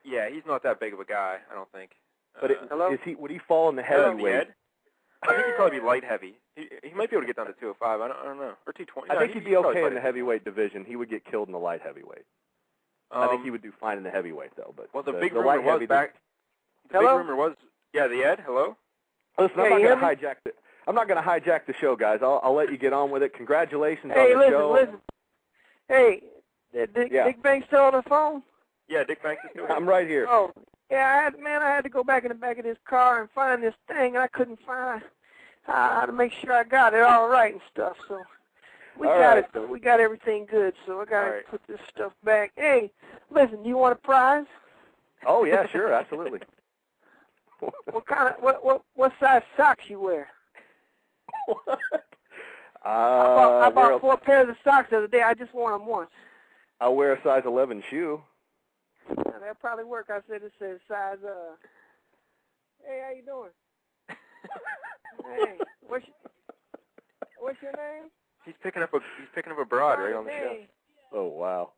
C: Yeah, he's not that big of a guy, I don't think.
D: But is he? Would he fall in the heavyweight?
C: I think he'd probably be light heavy. He might be able to get down to 205. I don't know, or 220.
D: I think he'd be okay in the heavyweight division. He would get killed in the light heavyweight. I think he would do fine in the heavyweight though. But
C: the big rumor was back. The big rumor was, yeah, the Ed. Hello.
D: Listen, I'm not going to hijack it. I'm not going to hijack the show, guys. I'll let you get on with it. Congratulations on the show.
B: Listen. Hey, Dick Banks still on the phone?
C: Yeah, Dick Banks is still.
D: I'm right here.
B: Oh, yeah, I had to go back in the back of this car and find this thing, and I couldn't find how to make sure I got it all right and stuff. So we got it, though. We got everything good, so I got to put this stuff back. Hey, listen, do you want a prize?
D: Oh, yeah, sure, absolutely.
B: What size socks you wear?
D: What?
B: I bought 4 pairs of socks the other day. I just wore them once.
D: I wear a size 11 shoe.
B: Yeah, that'll probably work. I said it says size. Hey, how you doing? Hey, what's your name?
C: He's picking up a broad right on the show.
D: Oh wow.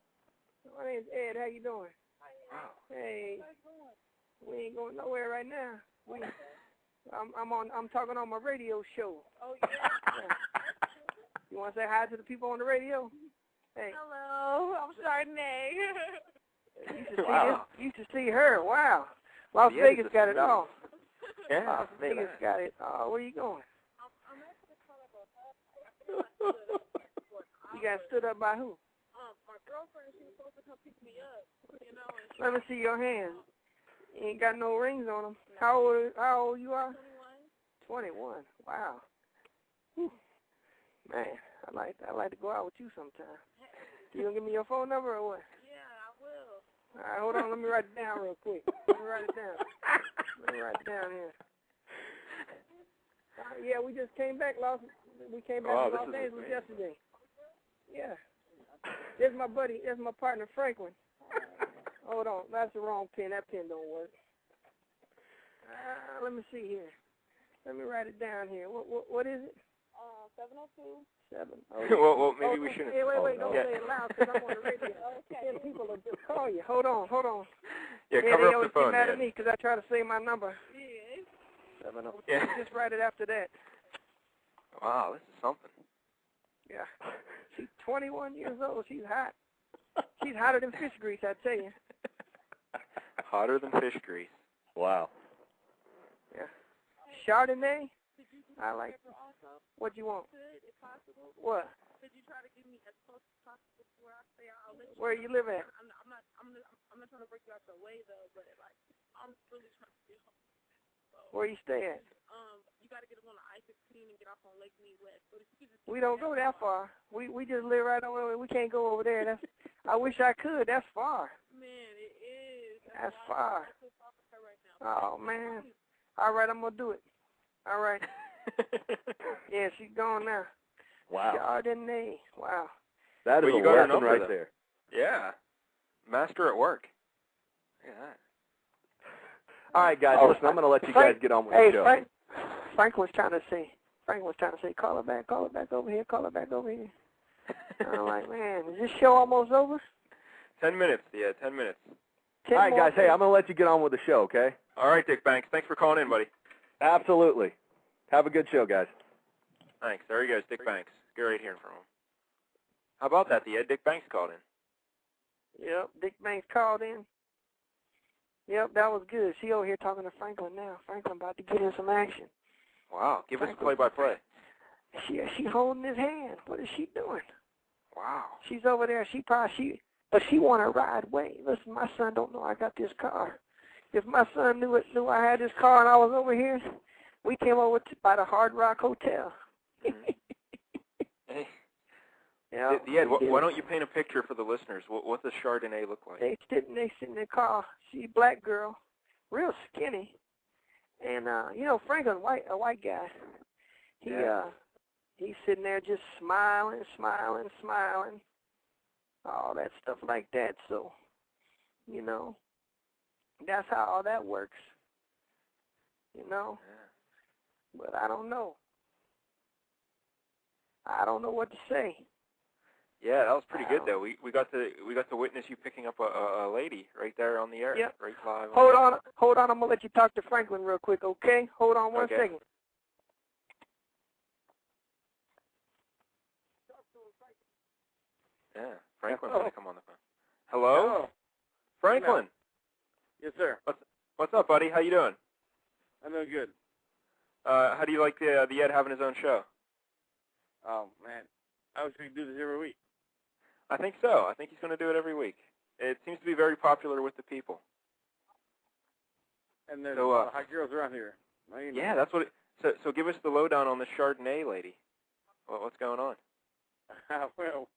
B: My name's Ed. How you doing? Hey, we ain't going nowhere right now. I'm talking on my radio show. Oh yeah. You want to say hi to the people on the radio? Hey.
H: Hello, I'm Chardonnay.
B: You should see her. Wow. Las Vegas got it all.
C: Yeah.
B: Las Vegas got it all. Where you going?
H: I'm actually calling about
B: You got stood up by who?
H: My girlfriend, she was supposed to come pick me up, you know. And
B: Let me see your hands. You ain't got no rings on them. How old you are?
H: 21.
B: 21. Wow. Whew. Man, I'd like to go out with you sometime. You gonna give me your phone number or what?
H: Yeah, I will.
B: All right, hold on. Let me write it down real quick. Let me write it down. Let me write it down here. Yeah, we just came back. We came back from Los Angeles yesterday. Yeah. There's my buddy. There's my partner, Franklin. Hold on. That's the wrong pen. That pen don't work. Let me see here. Let me write it down here. What is it?
H: 702.
B: 7.
C: well, maybe we shouldn't.
B: Hey, wait. Don't say it loud because I'm on the radio.
H: Okay.
B: Then people will just call you. Hold on.
C: Yeah, cover
B: they
C: up
B: always
C: the phone,
B: get mad
C: man.
B: at me because I try to say my number.
H: Yeah.
B: 702.
C: Yeah.
B: Just write it after that.
C: Wow, this is something.
B: Yeah. She's 21 years old. She's hot. She's hotter than fish grease, I tell you.
C: Hotter than fish grease.
D: Wow.
B: Yeah. Chardonnay? I like it. What you want?
H: Could, if possible.
B: What?
H: Could you try to give me as close as possible to where I stay? I'll let you
B: Where you live at?
H: I'm not trying to break you out the way though, but like I'm really trying to get home. So,
B: Where you stay at?
H: you got to get up on the I-15 and get off on Lake Mead West. But if you could just
B: We don't go that far. We just live right over there. We can't go over there. I wish I could. That's far.
H: Man, it is.
B: That's far.
H: I'm so far from her right now.
B: Oh, man. All right, I'm going to do it. All right. Yeah, she's gone now.
D: Wow.
B: Chardonnay. Wow.
D: That is
C: Well,
D: a
C: you got her
D: lesson
C: number,
D: right
C: though.
D: there.
C: Yeah. Master at work. Look at that.
D: All right, guys. Listen, I'm going to let you guys get on with the show.
B: Frank was trying to say, call her back over here, I'm like, man, is this show almost over?
C: 10 minutes. Yeah, 10 minutes.
D: All right, guys. Hey, I'm going to let you get on with the show, okay?
C: All right, Dick Banks. Thanks for calling in, buddy.
D: Absolutely. Have a good show, guys.
C: Thanks. There he goes, Dick Banks. Get right hearing from him. How about that, the Ed? Dick Banks called in.
B: Yep, Dick Banks called in. Yep, that was good. She over here talking to Franklin now. Franklin about to get in some action.
C: Wow. Give us a play-by-play.
B: She holding his hand. What is she doing?
C: Wow.
B: She's over there. But she want to ride away. Listen, my son don't know I got this car. If my son knew I had this car and I was over here, we came over by the Hard Rock Hotel.
C: Mm-hmm. Hey.
B: Yeah.
C: Ed, why don't you paint a picture for the listeners? What does Chardonnay look like?
B: They sit in the car. She's a black girl, real skinny. And, Franklin, a white guy. He's sitting there just smiling. All that stuff like that. So, that's how all that works.
C: Yeah.
B: But I don't know. I don't know what to say.
C: Yeah, that was pretty good though. We got to witness you picking up a lady right there on the air.
B: Yep.
C: Right live.
B: Hold on. I'm gonna let you talk to Franklin real quick, okay? Hold on one second.
C: Yeah, Franklin's gonna come on the phone. Hello? Franklin.
I: Yes, sir.
C: What's up, buddy? How you doing?
I: I'm doing good.
C: How do you like the Ed having his own show?
I: Oh, man. I was going to do this every week.
C: I think so. I think he's going to do it every week. It seems to be very popular with the people.
I: And there's a lot of hot girls around here.
C: Yeah, that's what so give us the lowdown on the Chardonnay lady. What's going on?
I: Well,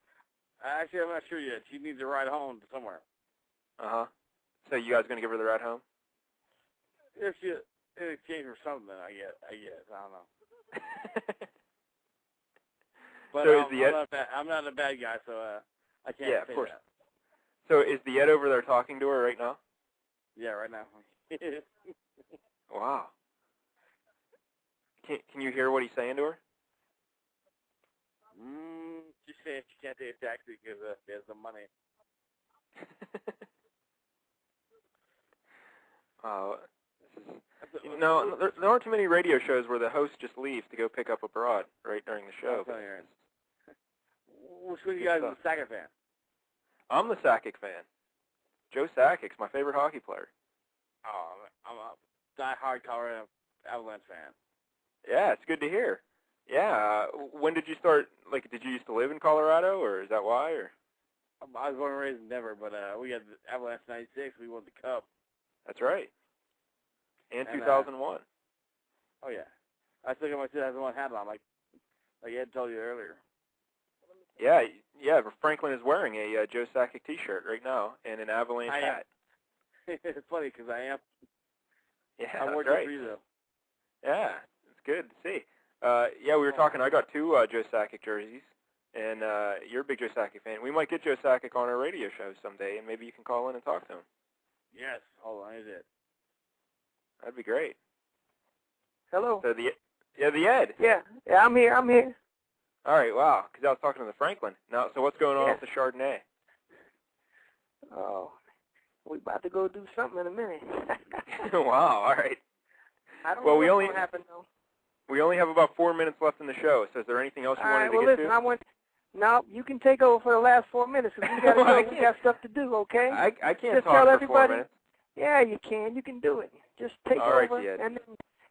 I: actually, I'm not sure yet. She needs a ride home somewhere.
C: Uh-huh. So you guys going to give her the ride home?
I: If she, in exchange for something, I guess. I don't know. But
C: So is the Ed?
I: I'm not a bad guy, so I can't
C: Yeah,
I: say
C: of course.
I: that.
C: So is the Ed over there talking to her right now?
I: Yeah, right now.
C: Wow. Can you hear what he's saying to her?
I: She said she can't take a taxi because there's no money.
C: No, there aren't too many radio shows where the host just leaves to go pick up a broad right during the show.
I: Which one of you guys is a Sackett fan?
C: I'm the Sakic fan. Joe Sakic's my favorite hockey player.
I: Oh, I'm a die-hard Colorado Avalanche fan.
C: Yeah, it's good to hear. Yeah. When did you start? Like, did you used to live in Colorado, or is that why? Or
I: I was born and raised in Denver, but we had the Avalanche '96. We won the Cup.
C: That's right. And 2001.
I: Oh yeah, I still got my 2001 hat on, like Ed told you earlier.
C: Yeah. Franklin is wearing a Joe Sakic T-shirt right now and an Avalanche hat.
I: It's funny because I am.
C: Yeah,
I: I'm
C: that's
I: working
C: right.
I: for you though.
C: Yeah, it's good to see. Yeah, we were talking. I got 2 Joe Sakic jerseys, and you're a big Joe Sakic fan. We might get Joe Sakic on our radio show someday, and maybe you can call in and talk to him.
I: Yes. Hold on, is it?
C: That'd be great.
B: Hello.
C: So the Ed.
B: Yeah, I'm here.
C: All right, wow. Because I was talking to the Franklin. Now, so what's going on with the Chardonnay?
B: Oh, we about to go do something in a minute.
C: Wow. All right.
B: I don't know what's going to happen though.
C: We only have about 4 minutes left in the show. So is there anything else you wanted to get to?
B: No, you can take over for the last 4 minutes because we got to go. We got stuff to do. Okay.
C: I can't
B: just
C: talk
B: tell
C: for
B: everybody,
C: 4 minutes.
B: Yeah, you can. You can do it. Just take
C: All
B: over,
C: right,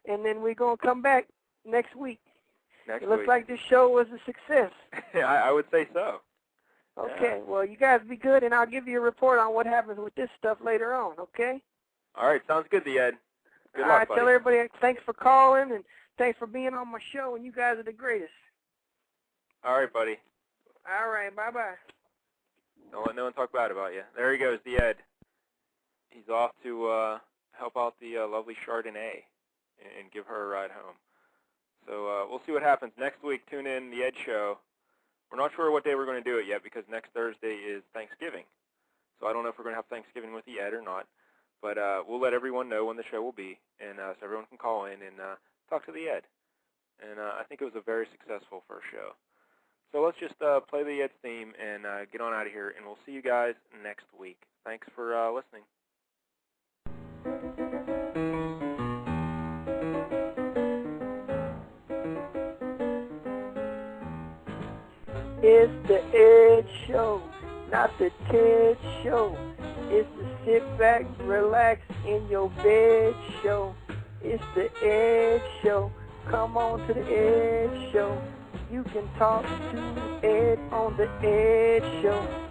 B: and then we're gonna come back next week.
C: Next
B: it looks
C: week.
B: like this show was a success.
C: I would say so.
B: Okay.
C: Yeah.
B: Well, you guys be good, and I'll give you a report on what happens with this stuff later on. Okay.
C: All right. Sounds good, the Ed. Good
B: All
C: luck,
B: right.
C: buddy.
B: Tell everybody thanks for calling and thanks for being on my show, and you guys are the greatest.
C: All right, buddy.
B: All right. Bye-bye.
C: Don't let no one talk bad about you. There he goes, the Ed. He's off to help out the lovely Chardonnay and give her a ride home. So we'll see what happens next week. Tune in, the Ed Show. We're not sure what day we're going to do it yet because next Thursday is Thanksgiving. So I don't know if we're going to have Thanksgiving with the Ed or not. But we'll let everyone know when the show will be, and so everyone can call in and talk to the Ed. And I think it was a very successful first show. So let's just play the Ed's theme and get on out of here, and we'll see you guys next week. Thanks for listening.
B: It's the Ed Show, not the Ted Show. It's the sit back, relax in your bed show. It's the Ed Show. Come on to the Ed Show. You can talk to Ed on the Ed Show.